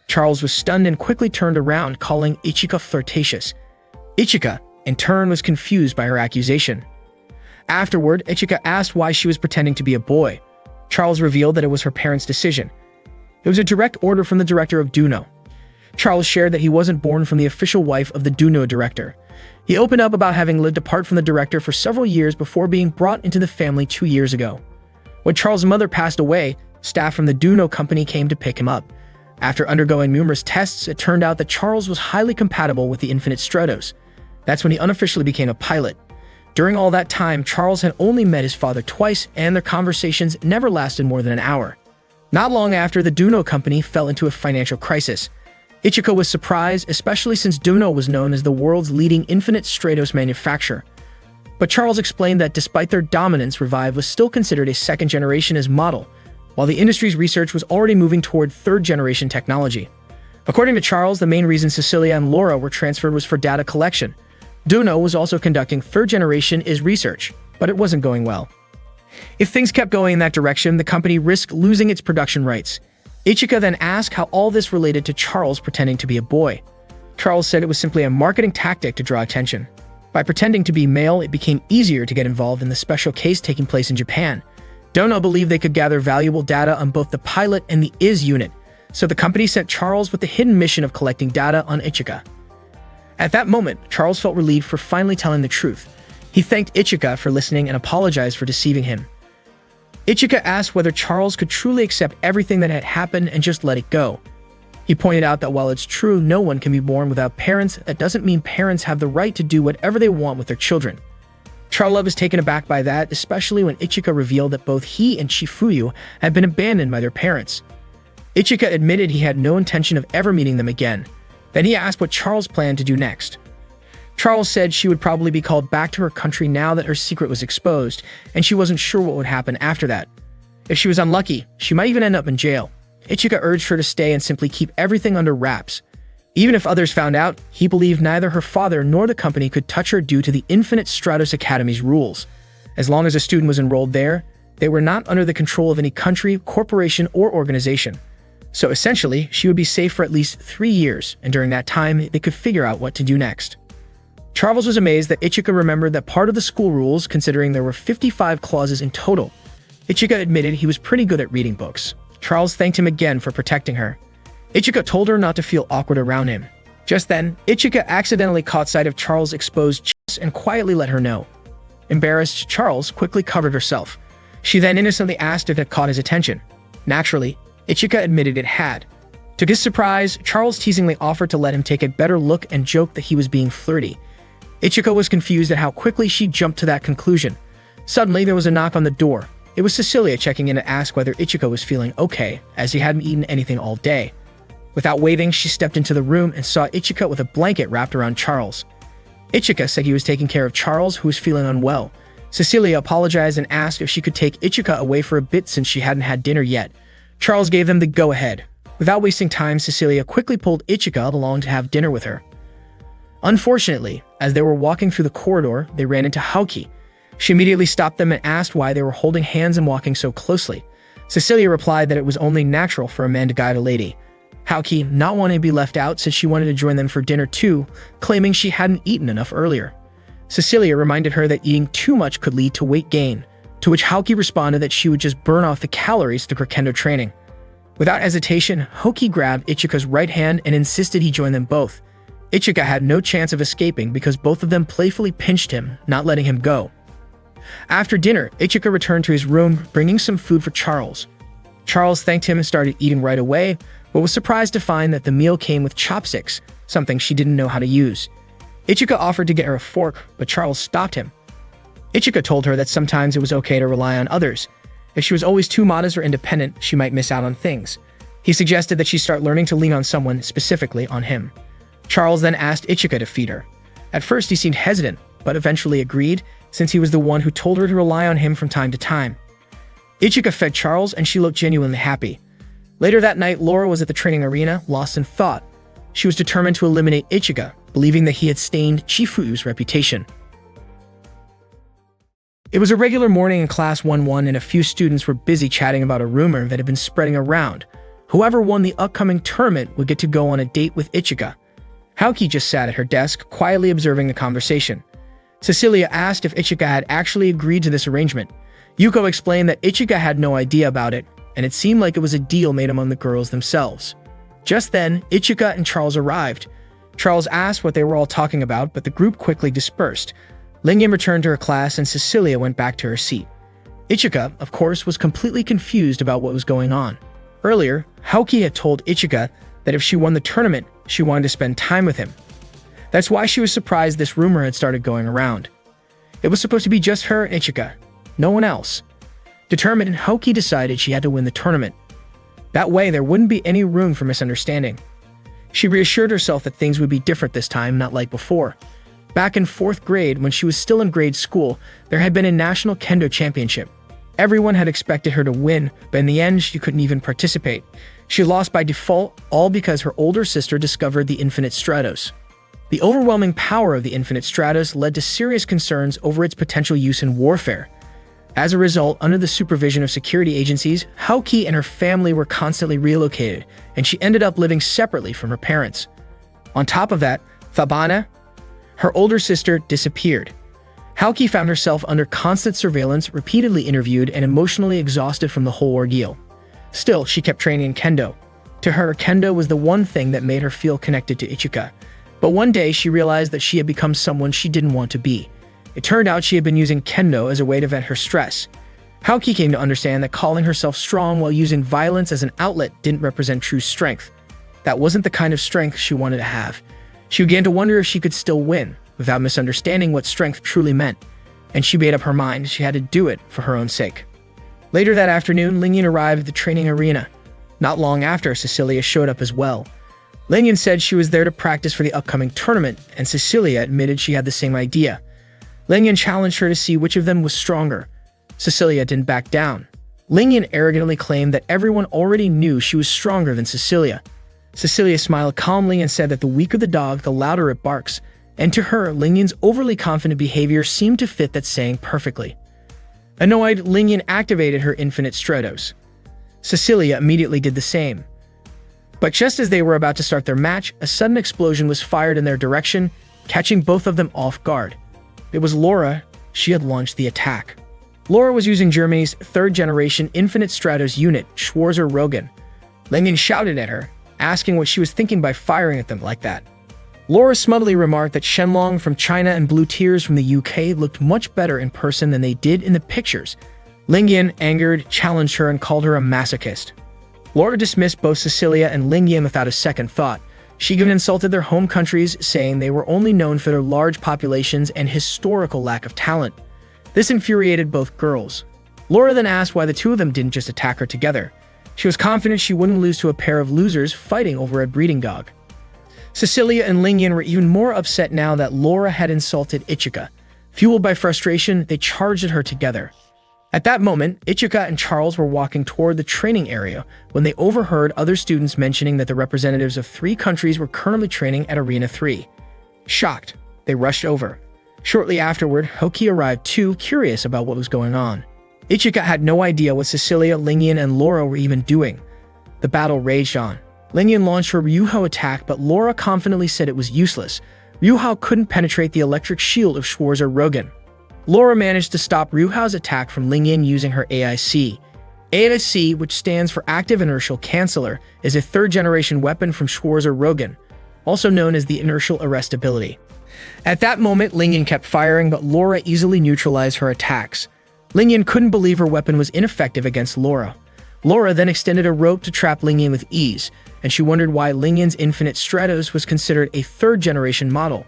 Speaker 1: Charles was stunned and quickly turned around, calling Ichika flirtatious. Ichika, in turn, was confused by her accusation. Afterward, Ichika asked why she was pretending to be a boy. Charles revealed that it was her parents' decision. It was a direct order from the director of Duno. Charles shared that he wasn't born from the official wife of the Duno director. He opened up about having lived apart from the director for several years before being brought into the family 2 years ago. When Charles' mother passed away, staff from the Duno company came to pick him up. After undergoing numerous tests, it turned out that Charles was highly compatible with the Infinite Stratos. That's when he unofficially became a pilot. During all that time, Charles had only met his father twice, and their conversations never lasted more than an hour. Not long after, the Duno company fell into a financial crisis. Ichika was surprised, especially since Duno was known as the world's leading Infinite Stratos manufacturer. But Charles explained that despite their dominance, Revive was still considered a second-generation as model, while the industry's research was already moving toward third-generation technology. According to Charles, the main reason Cecilia and Laura were transferred was for data collection. Duno was also conducting third-generation is research, but it wasn't going well. If things kept going in that direction, the company risked losing its production rights. Ichika then asked how all this related to Charles pretending to be a boy. Charles said it was simply a marketing tactic to draw attention. By pretending to be male, it became easier to get involved in the special case taking place in Japan. Duno believed they could gather valuable data on both the pilot and the IS unit, so the company sent Charles with the hidden mission of collecting data on Ichika. At that moment, Charles felt relieved for finally telling the truth. He thanked Ichika for listening and apologized for deceiving him. Ichika asked whether Charles could truly accept everything that had happened and just let it go. He pointed out that while it's true no one can be born without parents, that doesn't mean parents have the right to do whatever they want with their children. Charles was taken aback by that, especially when Ichika revealed that both he and Chifuyu had been abandoned by their parents. Ichika admitted he had no intention of ever meeting them again. Then he asked what Charles planned to do next. Charles said she would probably be called back to her country now that her secret was exposed, and she wasn't sure what would happen after that. If she was unlucky, she might even end up in jail. Ichika urged her to stay and simply keep everything under wraps. Even if others found out, he believed neither her father nor the company could touch her due to the Infinite Stratos Academy's rules. As long as a student was enrolled there, They were not under the control of any country, corporation, or organization. So essentially, she would be safe for at least 3 years, and during that time, they could figure out what to do next. Charles was amazed that Ichika remembered that part of the school rules, considering there were 55 clauses in total. Ichika admitted he was pretty good at reading books. Charles thanked him again for protecting her. Ichika told her not to feel awkward around him. Just then, Ichika accidentally caught sight of Charles' exposed chest and quietly let her know. Embarrassed, Charles quickly covered herself. She then innocently asked if it caught his attention. Naturally, Ichika admitted it had. To his surprise, Charles teasingly offered to let him take a better look and joked that he was being flirty. Ichika was confused at how quickly she jumped to that conclusion. Suddenly, there was a knock on the door. It was Cecilia checking in to ask whether Ichika was feeling okay, as he hadn't eaten anything all day. Without waiting, she stepped into the room and saw Ichika with a blanket wrapped around Charles. Ichika said he was taking care of Charles, who was feeling unwell. Cecilia apologized and asked if she could take Ichika away for a bit since she hadn't had dinner yet. Charles gave them the go-ahead. Without wasting time, Cecilia quickly pulled Ichika along to have dinner with her. Unfortunately, as they were walking through the corridor, they ran into Haoki. She immediately stopped them and asked why they were holding hands and walking so closely. Cecilia replied that it was only natural for a man to guide a lady. Haoki, not wanting to be left out, said she wanted to join them for dinner too, claiming she hadn't eaten enough earlier. Cecilia reminded her that eating too much could lead to weight gain, to which Haoki responded that she would just burn off the calories through her kendo training. Without hesitation, Haoki grabbed Ichika's right hand and insisted he join them both. Ichika had no chance of escaping because both of them playfully pinched him, not letting him go. After dinner, Ichika returned to his room, bringing some food for Charles. Charles thanked him and started eating right away, but was surprised to find that the meal came with chopsticks, something she didn't know how to use. Ichika offered to get her a fork, but Charles stopped him. Ichika told her that sometimes it was okay to rely on others. If she was always too modest or independent, she might miss out on things. He suggested that she start learning to lean on someone, specifically on him. Charles then asked Ichika to feed her. At first, he seemed hesitant, but eventually agreed, since he was the one who told her to rely on him from time to time. Ichika fed Charles, and she looked genuinely happy. Later that night, Laura was at the training arena, lost in thought. She was determined to eliminate Ichika, believing that he had stained Chifuyu's reputation. It was a regular morning in Class 1-1, and a few students were busy chatting about a rumor that had been spreading around. Whoever won the upcoming tournament would get to go on a date with Ichika. Haoki just sat at her desk, quietly observing the conversation. Cecilia asked if Ichika had actually agreed to this arrangement. Yuko explained that Ichika had no idea about it, and it seemed like it was a deal made among the girls themselves. Just then, Ichika and Charles arrived. Charles asked what they were all talking about, but the group quickly dispersed. Lingyan returned to her class, and Cecilia went back to her seat. Ichika, of course, was completely confused about what was going on. Earlier, Haoki had told Ichika that if she won the tournament, she wanted to spend time with him. That's why she was surprised this rumor had started going around. It was supposed to be just her and Ichika, no one else. Determined, Haoki decided she had to win the tournament. That way, there wouldn't be any room for misunderstanding. She reassured herself that things would be different this time, not like before. Back in 4th grade, when she was still in grade school, there had been a national kendo championship. Everyone had expected her to win, but in the end, she couldn't even participate. She lost by default, all because her older sister discovered the Infinite Stratos. The overwhelming power of the Infinite Stratos led to serious concerns over its potential use in warfare. As a result, under the supervision of security agencies, Haoki and her family were constantly relocated, and she ended up living separately from her parents. On top of that, Fabana, her older sister, disappeared. Haoki found herself under constant surveillance, repeatedly interviewed, and emotionally exhausted from the whole ordeal. Still, she kept training in kendo. To her, kendo was the one thing that made her feel connected to Ichika. But one day, she realized that she had become someone she didn't want to be. It turned out she had been using kendo as a way to vent her stress. Haoki came to understand that calling herself strong while using violence as an outlet didn't represent true strength. That wasn't the kind of strength she wanted to have. She began to wonder if she could still win, without misunderstanding what strength truly meant. And she made up her mind she had to do it for her own sake. Later that afternoon, Lingyan arrived at the training arena. Not long after, Cecilia showed up as well. Lingyan said she was there to practice for the upcoming tournament, and Cecilia admitted she had the same idea. Lingyan challenged her to see which of them was stronger. Cecilia didn't back down. Lingyan arrogantly claimed that everyone already knew she was stronger than Cecilia. Cecilia smiled calmly and said that the weaker the dog, the louder it barks, and to her, Lingyan's overly confident behavior seemed to fit that saying perfectly. Annoyed, Lingyan activated her Infinite Stratos. Cecilia immediately did the same. But just as they were about to start their match, a sudden explosion was fired in their direction, catching both of them off guard. It was Laura. She had launched the attack. Laura was using Germany's third-generation Infinite Stratos unit, Schwarzer-Rogan. Lingyan shouted at her, asking what she was thinking by firing at them like that. Laura smugly remarked that Shenlong from China and Blue Tears from the UK looked much better in person than they did in the pictures. Lingyan, angered, challenged her and called her a masochist. Laura dismissed both Cecilia and Lingyan without a second thought. She even insulted their home countries, saying they were only known for their large populations and historical lack of talent. This infuriated both girls. Laura then asked why the two of them didn't just attack her together. She was confident she wouldn't lose to a pair of losers fighting over a breeding dog. Cecilia and Lingyan were even more upset now that Laura had insulted Ichika. Fueled by frustration, they charged at her together. At that moment, Ichika and Charles were walking toward the training area when they overheard other students mentioning that the representatives of 3 countries were currently training at Arena 3. Shocked, they rushed over. Shortly afterward, Hoki arrived too, curious about what was going on. Ichika had no idea what Cecilia, Lingyan, and Laura were even doing. The battle raged on. Lingyan launched her Ryuhou attack, but Laura confidently said it was useless. Ryuhou couldn't penetrate the electric shield of Schwarzer-Rogan. Laura managed to stop Ryuhou's attack from Lingyan using her AIC. AIC, which stands for Active Inertial Canceller, is a third-generation weapon from Schwarzer-Rogan, also known as the Inertial Arrest ability. At that moment, Lingyan kept firing, but Laura easily neutralized her attacks. Lingyan couldn't believe her weapon was ineffective against Laura. Laura then extended a rope to trap Lingyan with ease, and she wondered why Lingyan's Infinite Stratos was considered a third-generation model.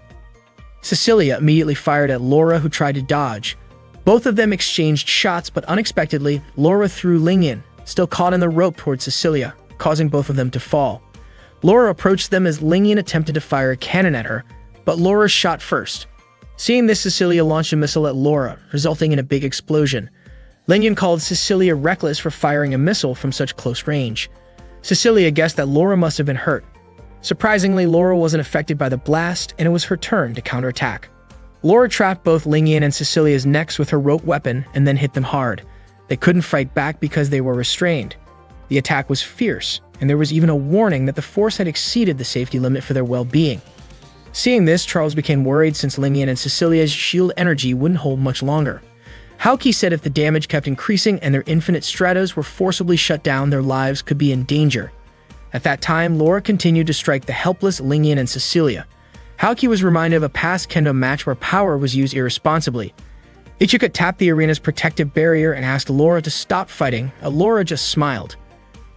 Speaker 1: Cecilia immediately fired at Laura, who tried to dodge. Both of them exchanged shots, but unexpectedly, Laura threw Lingyan, still caught in the rope, towards Cecilia, causing both of them to fall. Laura approached them as Lingyan attempted to fire a cannon at her, but Laura shot first. Seeing this, Cecilia launched a missile at Laura, resulting in a big explosion. Lingyan called Cecilia reckless for firing a missile from such close range. Cecilia guessed that Laura must have been hurt. Surprisingly, Laura wasn't affected by the blast, and it was her turn to counterattack. Laura trapped both Lingyan and Cecilia's necks with her rope weapon and then hit them hard. They couldn't fight back because they were restrained. The attack was fierce, and there was even a warning that the force had exceeded the safety limit for their well-being. Seeing this, Charles became worried since Lingyan and Cecilia's shield energy wouldn't hold much longer. Haoki said if the damage kept increasing and their Infinite Stratos were forcibly shut down, their lives could be in danger. At that time, Laura continued to strike the helpless Lingyan and Cecilia. Haoki was reminded of a past kendo match where power was used irresponsibly. Ichika tapped the arena's protective barrier and asked Laura to stop fighting, but Laura just smiled.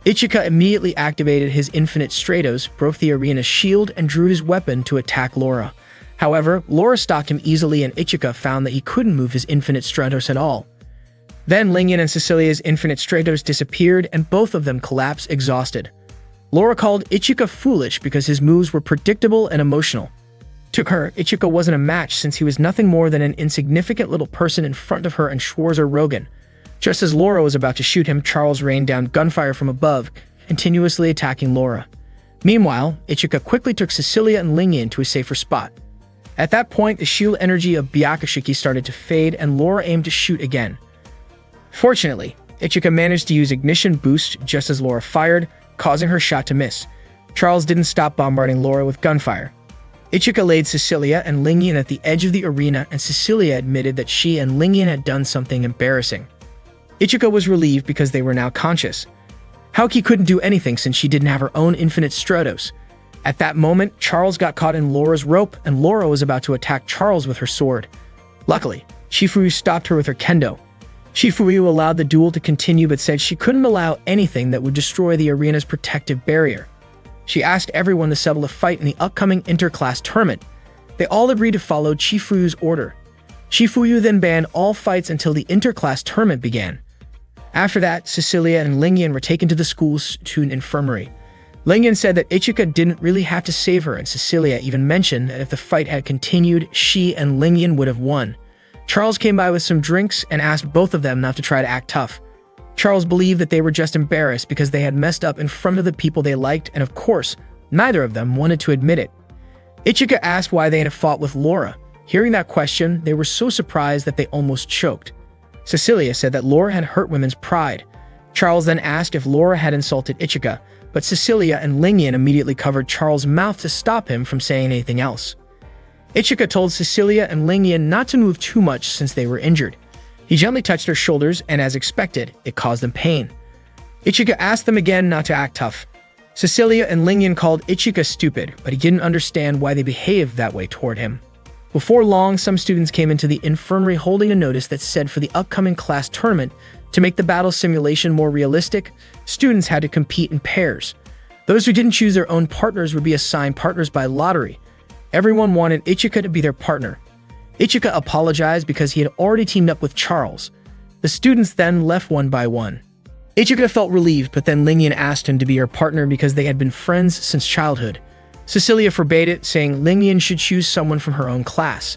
Speaker 1: Ichika immediately activated his Infinite Stratos, broke the arena's shield, and drew his weapon to attack Laura. However, Laura stopped him easily, and Ichika found that he couldn't move his Infinite Stratos at all. Then Lingyan and Cecilia's Infinite Stratos disappeared, and both of them collapsed exhausted. Laura called Ichika foolish because his moves were predictable and emotional. To her, Ichika wasn't a match since he was nothing more than an insignificant little person in front of her and Schwarzer-Rogan. Just as Laura was about to shoot him, Charles rained down gunfire from above, continuously attacking Laura. Meanwhile, Ichika quickly took Cecilia and Lingyan to a safer spot. At that point, the shield energy of Byakushiki started to fade, and Laura aimed to shoot again. Fortunately, Ichika managed to use Ignition Boost just as Laura fired, causing her shot to miss. Charles didn't stop bombarding Laura with gunfire. Ichika laid Cecilia and Lingyan at the edge of the arena, and Cecilia admitted that she and Lingyan had done something embarrassing. Ichika was relieved because they were now conscious. Haoki couldn't do anything since she didn't have her own Infinite Stratos. At that moment, Charles got caught in Laura's rope, and Laura was about to attack Charles with her sword. Luckily, Shifuyu stopped her with her kendo. Shifuyu allowed the duel to continue but said she couldn't allow anything that would destroy the arena's protective barrier. She asked everyone to settle a fight in the upcoming interclass tournament. They all agreed to follow Shifuyu's order. Shifuyu then banned all fights until the interclass tournament began. After that, Cecilia and Lingyan were taken to the school's student infirmary. Lingyan said that Ichika didn't really have to save her, and Cecilia even mentioned that if the fight had continued, she and Lingyan would have won. Charles came by with some drinks and asked both of them not to try to act tough. Charles believed that they were just embarrassed because they had messed up in front of the people they liked, and of course, neither of them wanted to admit it. Ichika asked why they had fought with Laura. Hearing that question, they were so surprised that they almost choked. Cecilia said that Laura had hurt women's pride. Charles then asked if Laura had insulted Ichika, but Cecilia and Lingyan immediately covered Charles' mouth to stop him from saying anything else. Ichika told Cecilia and Lingyan not to move too much since they were injured. He gently touched their shoulders, and as expected, it caused them pain. Ichika asked them again not to act tough. Cecilia and Lingyan called Ichika stupid, but he didn't understand why they behaved that way toward him. Before long, some students came into the infirmary holding a notice that said for the upcoming class tournament, to make the battle simulation more realistic, students had to compete in pairs. Those who didn't choose their own partners would be assigned partners by lottery. Everyone wanted Ichika to be their partner. Ichika apologized because he had already teamed up with Charles. The students then left one by one. Ichika felt relieved, but then Lingyan asked him to be her partner because they had been friends since childhood. Cecilia forbade it, saying Lingyan should choose someone from her own class.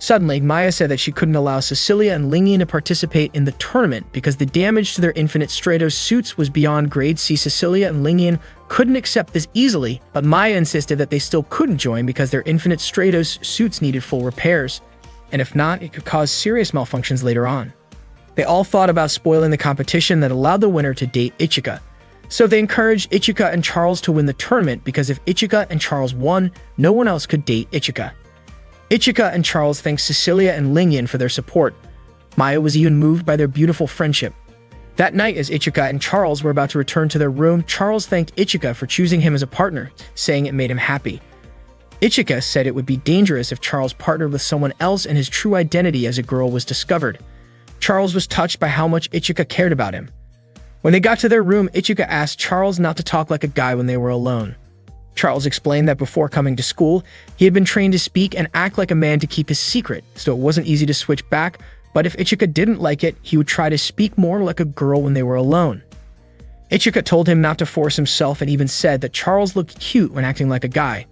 Speaker 1: Suddenly, Maya said that she couldn't allow Cecilia and Lingyan to participate in the tournament because the damage to their Infinite Stratos suits was beyond grade C. Cecilia and Lingyan couldn't accept this easily, but Maya insisted that they still couldn't join because their Infinite Stratos suits needed full repairs, and if not, it could cause serious malfunctions later on. They all thought about spoiling the competition that allowed the winner to date Ichika. So they encouraged Ichika and Charles to win the tournament because if Ichika and Charles won, no one else could date Ichika. Ichika and Charles thanked Cecilia and Lingyan for their support. Maya was even moved by their beautiful friendship. That night, as Ichika and Charles were about to return to their room, Charles thanked Ichika for choosing him as a partner, saying it made him happy. Ichika said it would be dangerous if Charles partnered with someone else and his true identity as a girl was discovered. Charles was touched by how much Ichika cared about him. When they got to their room, Ichika asked Charles not to talk like a guy when they were alone. Charles explained that before coming to school, he had been trained to speak and act like a man to keep his secret, so it wasn't easy to switch back, but if Ichika didn't like it, he would try to speak more like a girl when they were alone. Ichika told him not to force himself and even said that Charles looked cute when acting like a guy.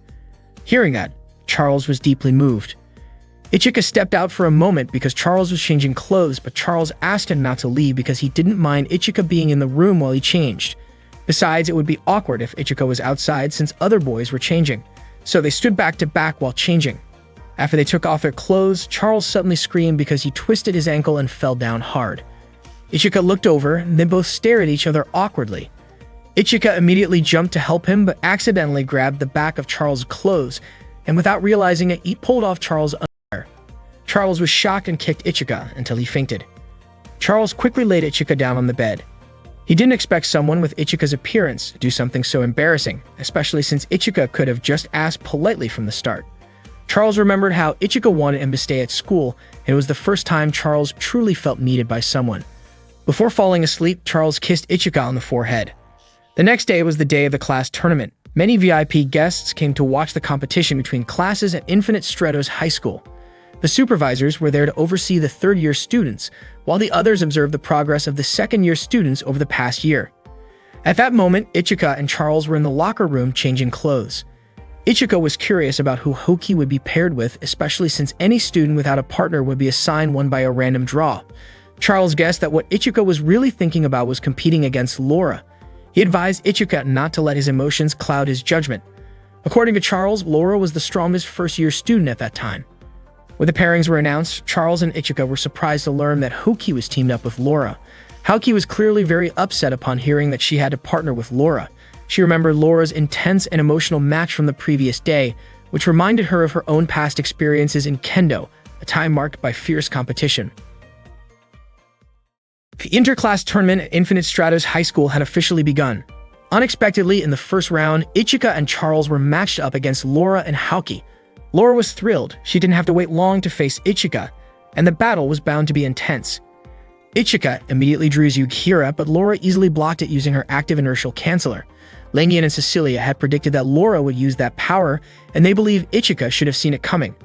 Speaker 1: Hearing that, Charles was deeply moved. Ichika stepped out for a moment because Charles was changing clothes, but Charles asked him not to leave because he didn't mind Ichika being in the room while he changed. Besides, it would be awkward if Ichika was outside since other boys were changing, so they stood back to back while changing. After they took off their clothes, Charles suddenly screamed because he twisted his ankle and fell down hard. Ichika looked over, and they both stared at each other awkwardly. Ichika immediately jumped to help him, but accidentally grabbed the back of Charles' clothes, and without realizing it, he pulled off Charles' underwear. Charles was shocked and kicked Ichika until he fainted. Charles quickly laid Ichika down on the bed. He didn't expect someone with Ichika's appearance to do something so embarrassing, especially since Ichika could have just asked politely from the start. Charles remembered how Ichika wanted him to stay at school, and it was the first time Charles truly felt needed by someone. Before falling asleep, Charles kissed Ichika on the forehead. The next day was the day of the class tournament. Many VIP guests came to watch the competition between classes at Infinite Stratos High School. The supervisors were there to oversee the third-year students, while the others observed the progress of the second-year students over the past year. At that moment, Ichika and Charles were in the locker room changing clothes. Ichika was curious about who Hoki would be paired with, especially since any student without a partner would be assigned one by a random draw. Charles guessed that what Ichika was really thinking about was competing against Laura. He advised Ichika not to let his emotions cloud his judgment. According to Charles, Laura was the strongest first-year student at that time. When the pairings were announced, Charles and Ichika were surprised to learn that Hoki was teamed up with Laura. Hoki was clearly very upset upon hearing that she had to partner with Laura. She remembered Laura's intense and emotional match from the previous day, which reminded her of her own past experiences in Kendo, a time marked by fierce competition. The interclass tournament at Infinite Stratos High School had officially begun. Unexpectedly, in the first round, Ichika and Charles were matched up against Laura and Hoki. Laura was thrilled. She didn't have to wait long to face Ichika, and the battle was bound to be intense. Ichika immediately drew Yukihira, but Laura easily blocked it using her active inertial canceller. Lingyan and Cecilia had predicted that Laura would use that power, and they believed Ichika should have seen it coming.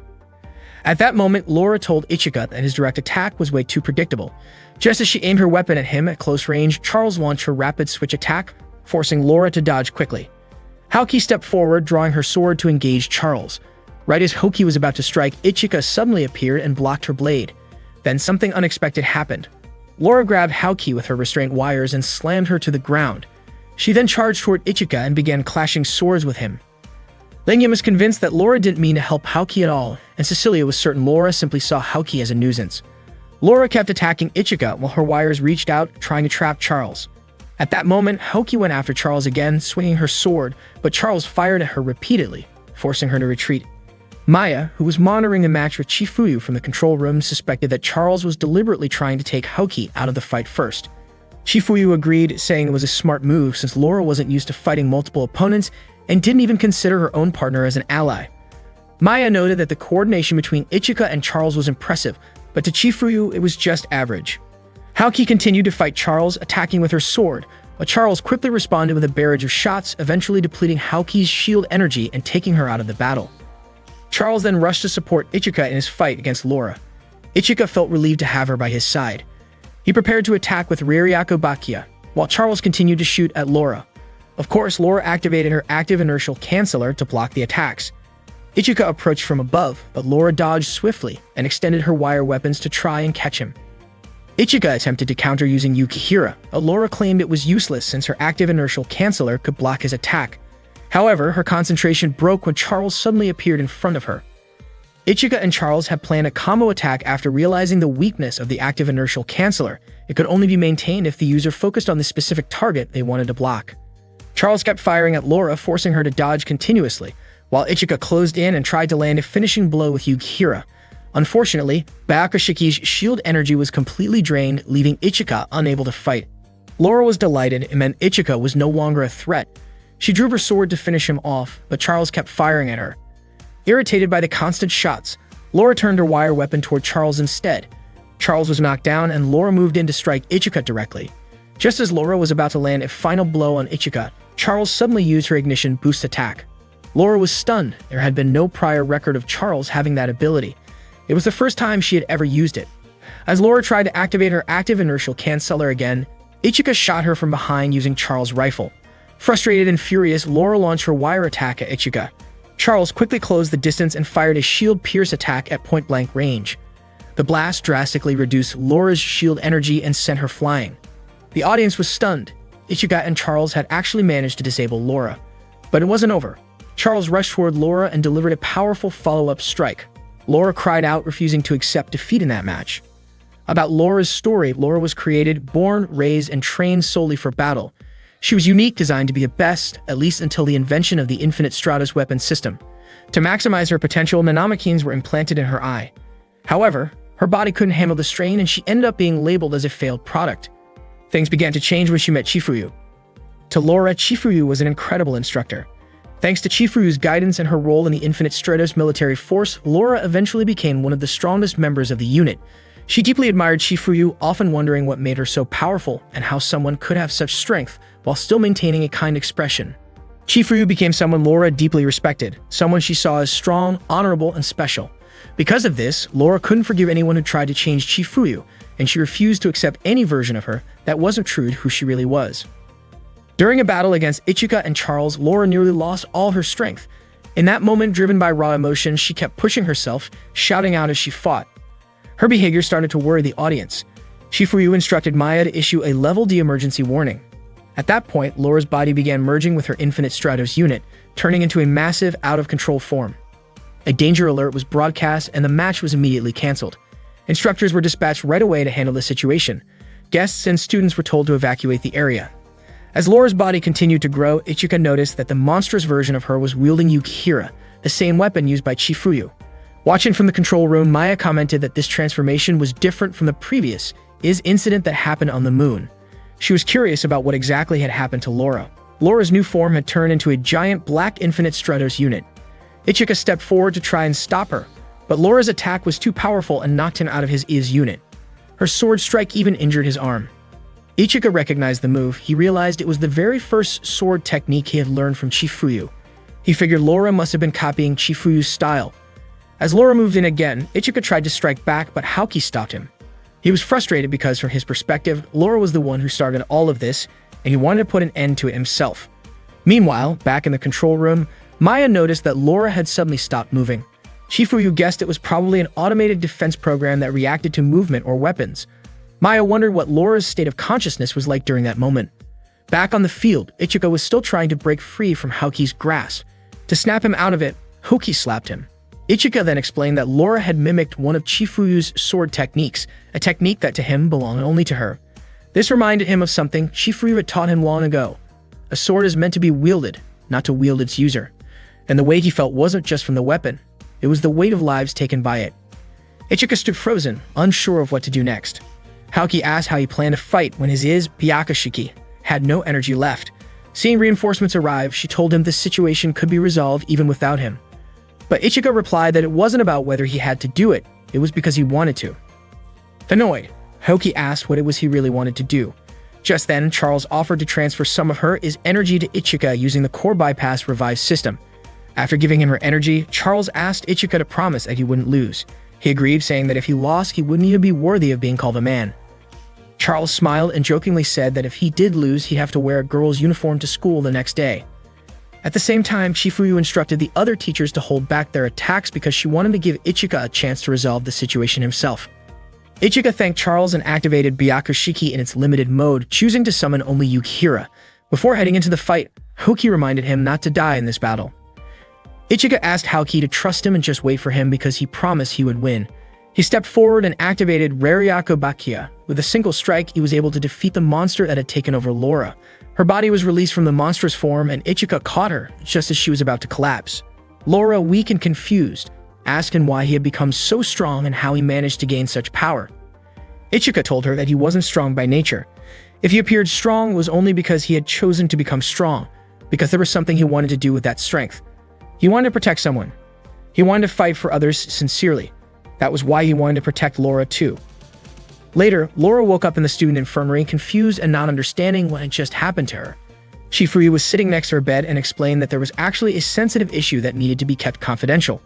Speaker 1: At that moment, Laura told Ichika that his direct attack was way too predictable. Just as she aimed her weapon at him at close range, Charles launched her rapid switch attack, forcing Laura to dodge quickly. Hoki stepped forward, drawing her sword to engage Charles. Right as Hoki was about to strike, Ichika suddenly appeared and blocked her blade. Then something unexpected happened. Laura grabbed Hoki with her restraint wires and slammed her to the ground. She then charged toward Ichika and began clashing swords with him. Lingyan was convinced that Laura didn't mean to help Hoki at all, and Cecilia was certain Laura simply saw Hoki as a nuisance. Laura kept attacking Ichika while her wires reached out, trying to trap Charles. At that moment, Hoki went after Charles again, swinging her sword, but Charles fired at her repeatedly, forcing her to retreat. Maya, who was monitoring the match with Chifuyu from the control room, suspected that Charles was deliberately trying to take Hoki out of the fight first. Chifuyu agreed, saying it was a smart move since Laura wasn't used to fighting multiple opponents and didn't even consider her own partner as an ally. Maya noted that the coordination between Ichika and Charles was impressive, but to Chifuyu it was just average. Hoki continued to fight Charles, attacking with her sword, but Charles quickly responded with a barrage of shots, eventually depleting Hoki's shield energy and taking her out of the battle. Charles then rushed to support Ichika in his fight against Laura. Ichika felt relieved to have her by his side. He prepared to attack with Reiryaku Bakia, while Charles continued to shoot at Laura. Of course, Laura activated her active inertial canceller to block the attacks. Ichika approached from above, but Laura dodged swiftly and extended her wire weapons to try and catch him. Ichika attempted to counter using Yukihira, but Laura claimed it was useless since her active inertial canceller could block his attack. However, her concentration broke when Charles suddenly appeared in front of her. Ichika and Charles had planned a combo attack after realizing the weakness of the active inertial canceller. It could only be maintained if the user focused on the specific target they wanted to block. Charles kept firing at Laura, forcing her to dodge continuously, while Ichika closed in and tried to land a finishing blow with Yukihira. Unfortunately, Bayakashiki's shield energy was completely drained, leaving Ichika unable to fight. Laura was delighted. It meant Ichika was no longer a threat. She drew her sword to finish him off, but Charles kept firing at her. Irritated by the constant shots, Laura turned her wire weapon toward Charles instead. Charles was knocked down, and Laura moved in to strike Ichika directly. Just as Laura was about to land a final blow on Ichika, Charles suddenly used her ignition boost attack. Laura was stunned. There had been no prior record of Charles having that ability. It was the first time she had ever used it. As Laura tried to activate her active inertial canceller again, Ichika shot her from behind using Charles' rifle. Frustrated and furious, Laura launched her wire attack at Ichika. Charles quickly closed the distance and fired a shield pierce attack at point-blank range. The blast drastically reduced Laura's shield energy and sent her flying. The audience was stunned. Ichika and Charles had actually managed to disable Laura. But it wasn't over. Charles rushed toward Laura and delivered a powerful follow-up strike. Laura cried out, refusing to accept defeat in that match. About Laura's story, Laura was created, born, raised, and trained solely for battle. She was unique, designed to be the best, at least until the invention of the Infinite Stratos weapon system. To maximize her potential, nanomakines were implanted in her eye. However, her body couldn't handle the strain, and she ended up being labeled as a failed product. Things began to change when she met Chifuyu. To Laura, Chifuyu was an incredible instructor. Thanks to Chifuyu's guidance and her role in the Infinite Stratos military force, Laura eventually became one of the strongest members of the unit. She deeply admired Chifuyu, often wondering what made her so powerful and how someone could have such strength while still maintaining a kind expression. Chifuyu became someone Laura deeply respected, someone she saw as strong, honorable, and special. Because of this, Laura couldn't forgive anyone who tried to change Chifuyu, and she refused to accept any version of her that wasn't true to who she really was. During a battle against Ichika and Charles, Laura nearly lost all her strength. In that moment, driven by raw emotion, she kept pushing herself, shouting out as she fought. Her behavior started to worry the audience. Chifuyu instructed Maya to issue a Level D emergency warning. At that point, Laura's body began merging with her Infinite Stratos unit, turning into a massive, out-of-control form. A danger alert was broadcast, and the match was immediately cancelled. Instructors were dispatched right away to handle the situation. Guests and students were told to evacuate the area. As Laura's body continued to grow, Ichika noticed that the monstrous version of her was wielding Yukihira, the same weapon used by Chifuyu. Watching from the control room, Maya commented that this transformation was different from the previous incident that happened on the moon. She was curious about what exactly had happened to Laura. Laura's new form had turned into a giant black Infinite Stratos unit. Ichika stepped forward to try and stop her, but Laura's attack was too powerful and knocked him out of his unit. Her sword strike even injured his arm. Ichika recognized the move. He realized it was the very first sword technique he had learned from Chifuyu. He figured Laura must have been copying Chifuyu's style. As Laura moved in again, Ichika tried to strike back, but Hoki stopped him. He was frustrated because, from his perspective, Laura was the one who started all of this, and he wanted to put an end to it himself. Meanwhile, back in the control room, Maya noticed that Laura had suddenly stopped moving. Chifuyu guessed it was probably an automated defense program that reacted to movement or weapons. Maya wondered what Laura's state of consciousness was like during that moment. Back on the field, Ichika was still trying to break free from Hoki's grasp. To snap him out of it, Hoki slapped him. Ichika then explained that Laura had mimicked one of Chifuyu's sword techniques, a technique that to him belonged only to her. This reminded him of something Chifuyu had taught him long ago. A sword is meant to be wielded, not to wield its user. And the weight he felt wasn't just from the weapon, it was the weight of lives taken by it. Ichika stood frozen, unsure of what to do next. Haoki asked how he planned to fight when his Byakushiki had no energy left. Seeing reinforcements arrive, she told him this situation could be resolved even without him. But Ichika replied that it wasn't about whether he had to do it was because he wanted to. Annoyed, Haoki asked what it was he really wanted to do. Just then, Charles offered to transfer some of her energy to Ichika using the core bypass revive system. After giving him her energy, Charles asked Ichika to promise that he wouldn't lose. He agreed, saying that if he lost, he wouldn't even be worthy of being called a man. Charles smiled and jokingly said that if he did lose, he'd have to wear a girl's uniform to school the next day. At the same time, Chifuyu instructed the other teachers to hold back their attacks because she wanted to give Ichika a chance to resolve the situation himself. Ichika thanked Charles and activated Byakushiki in its limited mode, choosing to summon only Yukihira. Before heading into the fight, Haoki reminded him not to die in this battle. Ichika asked Haoki to trust him and just wait for him because he promised he would win. He stepped forward and activated Raryaku Bakia. With a single strike, he was able to defeat the monster that had taken over Laura. Her body was released from the monstrous form and Ichika caught her just as she was about to collapse. Laura, weak and confused, asked him why he had become so strong and how he managed to gain such power. Ichika told her that he wasn't strong by nature. If he appeared strong, it was only because he had chosen to become strong, because there was something he wanted to do with that strength. He wanted to protect someone. He wanted to fight for others sincerely. That was why he wanted to protect Laura too. Later, Laura woke up in the student infirmary, confused and not understanding what had just happened to her. Chifuyu was sitting next to her bed and explained that there was actually a sensitive issue that needed to be kept confidential.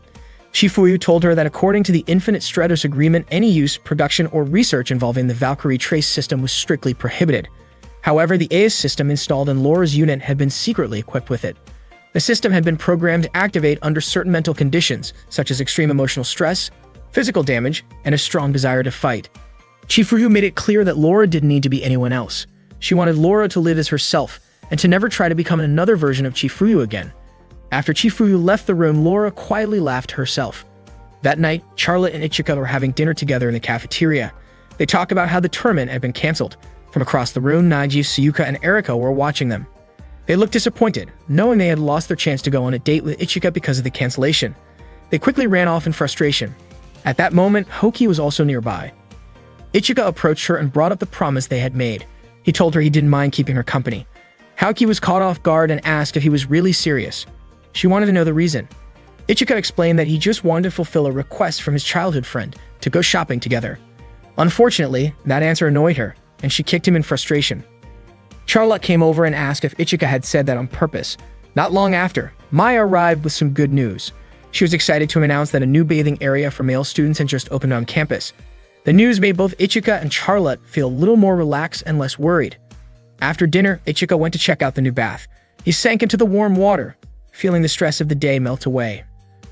Speaker 1: Chifuyu told her that according to the Infinite Stratos Agreement, any use, production, or research involving the Valkyrie Trace system was strictly prohibited. However, the AIS system installed in Laura's unit had been secretly equipped with it. The system had been programmed to activate under certain mental conditions, such as extreme emotional stress, physical damage, and a strong desire to fight. Chifuyu made it clear that Laura didn't need to be anyone else. She wanted Laura to live as herself, and to never try to become another version of Chifuyu again. After Chifuyu left the room, Laura quietly laughed to herself. That night, Charlotte and Ichika were having dinner together in the cafeteria. They talked about how the tournament had been cancelled. From across the room, Naji, Suyuka, and Erika were watching them. They looked disappointed, knowing they had lost their chance to go on a date with Ichika because of the cancellation. They quickly ran off in frustration. At that moment, Haoki was also nearby. Ichika approached her and brought up the promise they had made. He told her he didn't mind keeping her company. Haoki was caught off guard and asked if he was really serious. She wanted to know the reason. Ichika explained that he just wanted to fulfill a request from his childhood friend to go shopping together. Unfortunately, that answer annoyed her, and she kicked him in frustration. Charlotte came over and asked if Ichika had said that on purpose. Not long after, Maya arrived with some good news. She was excited to announce that a new bathing area for male students had just opened on campus. The news made both Ichika and Charlotte feel a little more relaxed and less worried. After dinner, Ichika went to check out the new bath. He sank into the warm water, feeling the stress of the day melt away.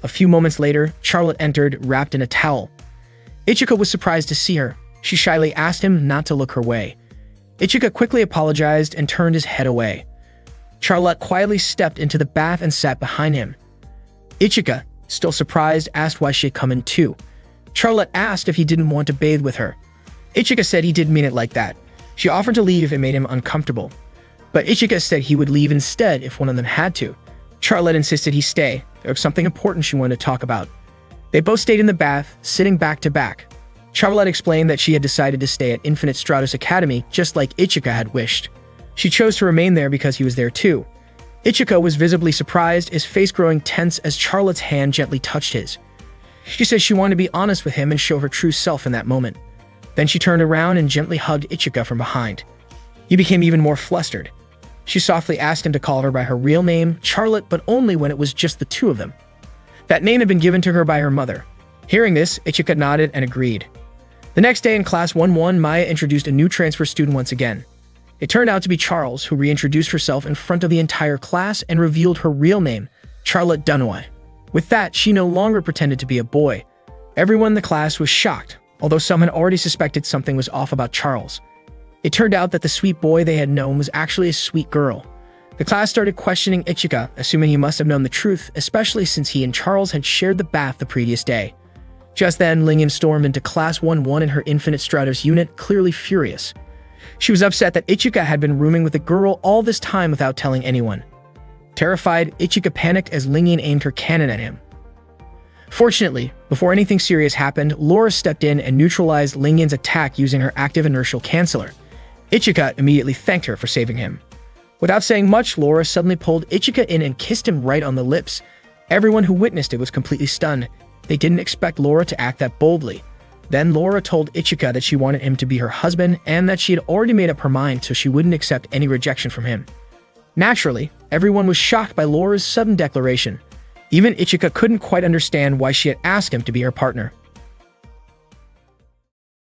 Speaker 1: A few moments later, Charlotte entered, wrapped in a towel. Ichika was surprised to see her. She shyly asked him not to look her way. Ichika quickly apologized and turned his head away. Charlotte quietly stepped into the bath and sat behind him. Ichika, still surprised, asked why she had come in too. Charlotte asked if he didn't want to bathe with her. Ichika said he didn't mean it like that. She offered to leave if it made him uncomfortable. But Ichika said he would leave instead if one of them had to. Charlotte insisted he stay. There was something important she wanted to talk about. They both stayed in the bath, sitting back to back. Charlotte explained that she had decided to stay at Infinite Stratos Academy just like Ichika had wished. She chose to remain there because he was there too. Ichika was visibly surprised, his face growing tense as Charlotte's hand gently touched his. She said she wanted to be honest with him and show her true self in that moment. Then she turned around and gently hugged Ichika from behind. He became even more flustered. She softly asked him to call her by her real name, Charlotte, but only when it was just the two of them. That name had been given to her by her mother. Hearing this, Ichika nodded and agreed. The next day in Class 1-1, Maya introduced a new transfer student once again. It turned out to be Charles, who reintroduced herself in front of the entire class and revealed her real name, Charlotte Dunois. With that, she no longer pretended to be a boy. Everyone in the class was shocked, although some had already suspected something was off about Charles. It turned out that the sweet boy they had known was actually a sweet girl. The class started questioning Ichika, assuming he must have known the truth, especially since he and Charles had shared the bath the previous day. Just then, Lingyan stormed into Class 1-1 in her Infinite Stratos unit, clearly furious. She was upset that Ichika had been rooming with the girl all this time without telling anyone. Terrified, Ichika panicked as Lingyan aimed her cannon at him. Fortunately, before anything serious happened, Laura stepped in and neutralized Lingyan's attack using her active inertial canceller. Ichika immediately thanked her for saving him. Without saying much, Laura suddenly pulled Ichika in and kissed him right on the lips. Everyone who witnessed it was completely stunned. They didn't expect Laura to act that boldly. Then Laura told Ichika that she wanted him to be her husband and that she had already made up her mind so she wouldn't accept any rejection from him. Naturally, everyone was shocked by Laura's sudden declaration. Even Ichika couldn't quite understand why she had asked him to be her partner.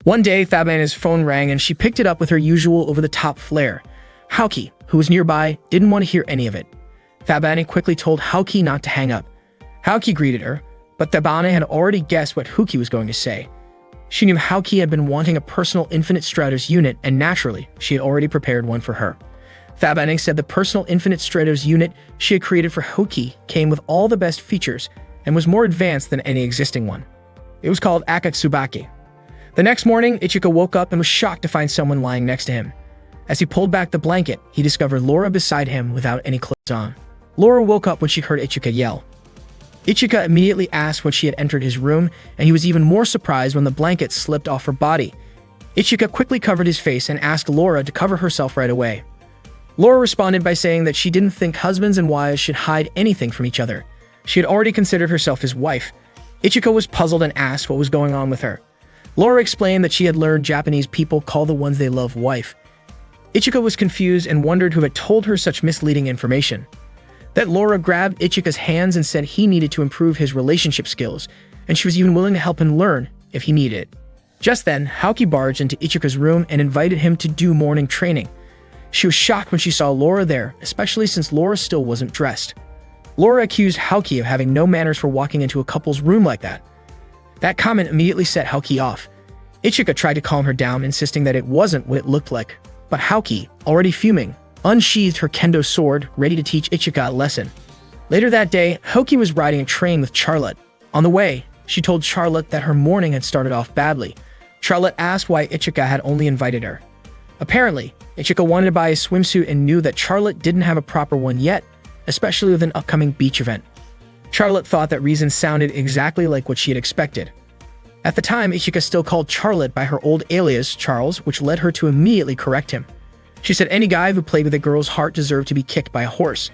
Speaker 1: One day, Thabana's phone rang and she picked it up with her usual over-the-top flair. Haoki, who was nearby, didn't want to hear any of it. Thabana quickly told Haoki not to hang up. Haoki greeted her, but Thabana had already guessed what Haoki was going to say. She knew Haoki had been wanting a personal Infinite Stratos unit, and naturally, she had already prepared one for her. Thabana said the personal Infinite Stratos unit she had created for Haoki came with all the best features and was more advanced than any existing one. It was called Akatsubaki. The next morning, Ichika woke up and was shocked to find someone lying next to him. As he pulled back the blanket, he discovered Laura beside him without any clothes on. Laura woke up when she heard Ichika yell. Ichika immediately asked when she had entered his room, and he was even more surprised when the blanket slipped off her body. Ichika quickly covered his face and asked Laura to cover herself right away. Laura responded by saying that she didn't think husbands and wives should hide anything from each other. She had already considered herself his wife. Ichika was puzzled and asked what was going on with her. Laura explained that she had learned Japanese people call the ones they love wife. Ichika was confused and wondered who had told her such misleading information. Then Laura grabbed Ichika's hands and said he needed to improve his relationship skills, and she was even willing to help him learn if he needed it. Just then, Haoki barged into Ichika's room and invited him to do morning training. She was shocked when she saw Laura there, especially since Laura still wasn't dressed. Laura accused Haoki of having no manners for walking into a couple's room like that. That comment immediately set Haoki off. Ichika tried to calm her down, insisting that it wasn't what it looked like. But Haoki, already fuming, unsheathed her kendo sword, ready to teach Ichika a lesson. Later that day, Haoki was riding a train with Charlotte. On the way, she told Charlotte that her morning had started off badly. Charlotte asked why Ichika had only invited her. Apparently, Ichika wanted to buy a swimsuit and knew that Charlotte didn't have a proper one yet, especially with an upcoming beach event. Charlotte thought that reason sounded exactly like what she had expected. At the time, Ichika still called Charlotte by her old alias, Charles, which led her to immediately correct him. She said any guy who played with a girl's heart deserved to be kicked by a horse.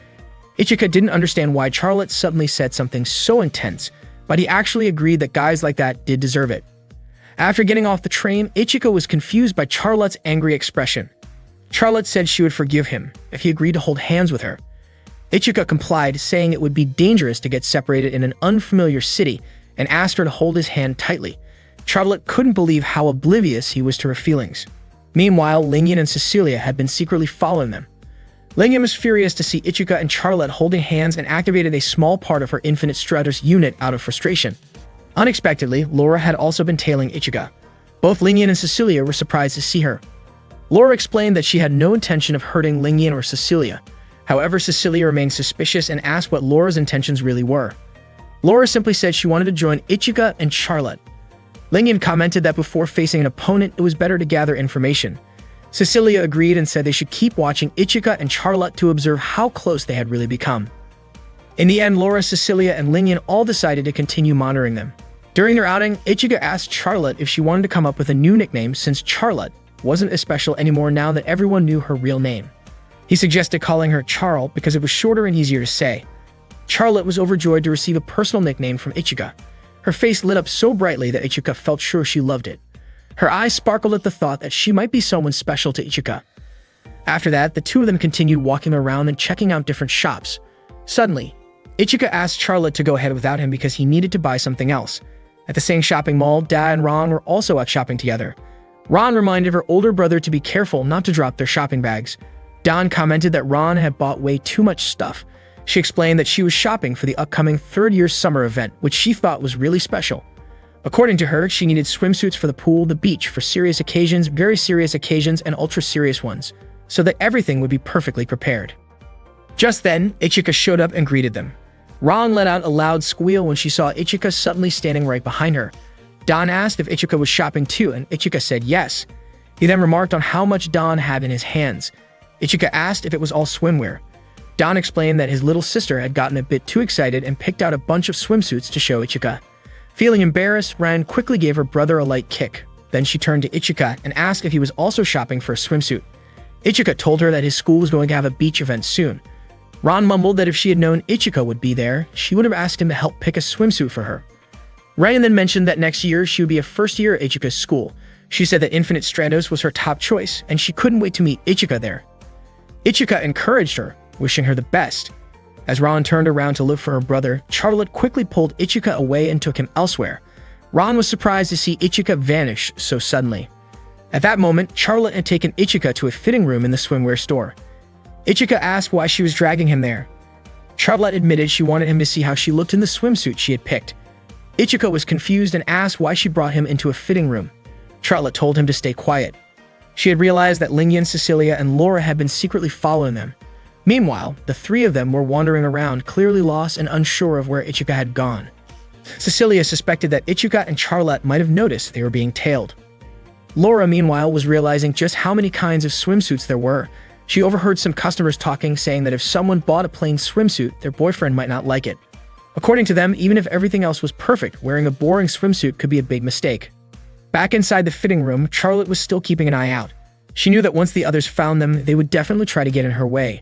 Speaker 1: Ichika didn't understand why Charlotte suddenly said something so intense, but he actually agreed that guys like that did deserve it. After getting off the train, Ichika was confused by Charlotte's angry expression. Charlotte said she would forgive him if he agreed to hold hands with her. Ichika complied, saying it would be dangerous to get separated in an unfamiliar city, and asked her to hold his hand tightly. Charlotte couldn't believe how oblivious he was to her feelings. Meanwhile, Lingyan and Cecilia had been secretly following them. Lingyan was furious to see Ichika and Charlotte holding hands and activated a small part of her Infinite Stratos unit out of frustration. Unexpectedly, Laura had also been tailing Ichika. Both Lingyan and Cecilia were surprised to see her. Laura explained that she had no intention of hurting Lingyan or Cecilia. However, Cecilia remained suspicious and asked what Laura's intentions really were. Laura simply said she wanted to join Ichika and Charlotte. Lingyan commented that before facing an opponent, it was better to gather information. Cecilia agreed and said they should keep watching Ichika and Charlotte to observe how close they had really become. In the end, Laura, Cecilia, and Lingyan all decided to continue monitoring them. During their outing, Ichika asked Charlotte if she wanted to come up with a new nickname since Charlotte wasn't as special anymore now that everyone knew her real name. He suggested calling her Charl because it was shorter and easier to say. Charlotte was overjoyed to receive a personal nickname from Ichika. Her face lit up so brightly that Ichika felt sure she loved it. Her eyes sparkled at the thought that she might be someone special to Ichika. After that, the two of them continued walking around and checking out different shops. Suddenly, Ichika asked Charlotte to go ahead without him because he needed to buy something else. At the same shopping mall, Da and Ron were also out shopping together. Ron reminded her older brother to be careful not to drop their shopping bags. Dawn commented that Ron had bought way too much stuff. She explained that she was shopping for the upcoming third-year summer event, which she thought was really special. According to her, she needed swimsuits for the pool, the beach, for serious occasions, very serious occasions, and ultra-serious ones, so that everything would be perfectly prepared. Just then, Ichika showed up and greeted them. Ron let out a loud squeal when she saw Ichika suddenly standing right behind her. Don asked if Ichika was shopping too, and Ichika said yes. He then remarked on how much Don had in his hands. Ichika asked if it was all swimwear. Don explained that his little sister had gotten a bit too excited and picked out a bunch of swimsuits to show Ichika. Feeling embarrassed, Ran quickly gave her brother a light kick. Then she turned to Ichika and asked if he was also shopping for a swimsuit. Ichika told her that his school was going to have a beach event soon. Ron mumbled that if she had known Ichika would be there, she would have asked him to help pick a swimsuit for her. Ryan then mentioned that next year she would be a first year at Ichika's school. She said that Infinite Stratos was her top choice, and she couldn't wait to meet Ichika there. Ichika encouraged her, wishing her the best. As Ron turned around to look for her brother, Charlotte quickly pulled Ichika away and took him elsewhere. Ron was surprised to see Ichika vanish so suddenly. At that moment, Charlotte had taken Ichika to a fitting room in the swimwear store. Ichika asked why she was dragging him there. Charlotte admitted she wanted him to see how she looked in the swimsuit she had picked. Ichika was confused and asked why she brought him into a fitting room. Charlotte told him to stay quiet. She had realized that Lingyan, Cecilia, and Laura had been secretly following them. Meanwhile, the three of them were wandering around, clearly lost and unsure of where Ichika had gone. Cecilia suspected that Ichika and Charlotte might have noticed they were being tailed. Laura, meanwhile, was realizing just how many kinds of swimsuits there were. She overheard some customers talking, saying that if someone bought a plain swimsuit, their boyfriend might not like it. According to them, even if everything else was perfect, wearing a boring swimsuit could be a big mistake. Back inside the fitting room, Charlotte was still keeping an eye out. She knew that once the others found them, they would definitely try to get in her way.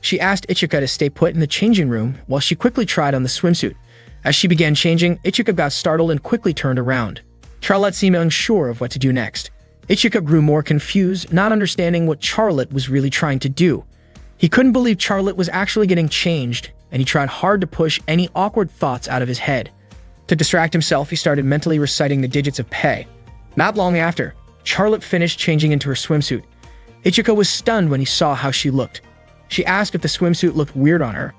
Speaker 1: She asked Ichika to stay put in the changing room while she quickly tried on the swimsuit. As she began changing, Ichika got startled and quickly turned around. Charlotte seemed unsure of what to do next. Ichika grew more confused, not understanding what Charlotte was really trying to do. He couldn't believe Charlotte was actually getting changed, and he tried hard to push any awkward thoughts out of his head. To distract himself, he started mentally reciting the digits of pi. Not long after, Charlotte finished changing into her swimsuit. Ichika was stunned when he saw how she looked. She asked if the swimsuit looked weird on her.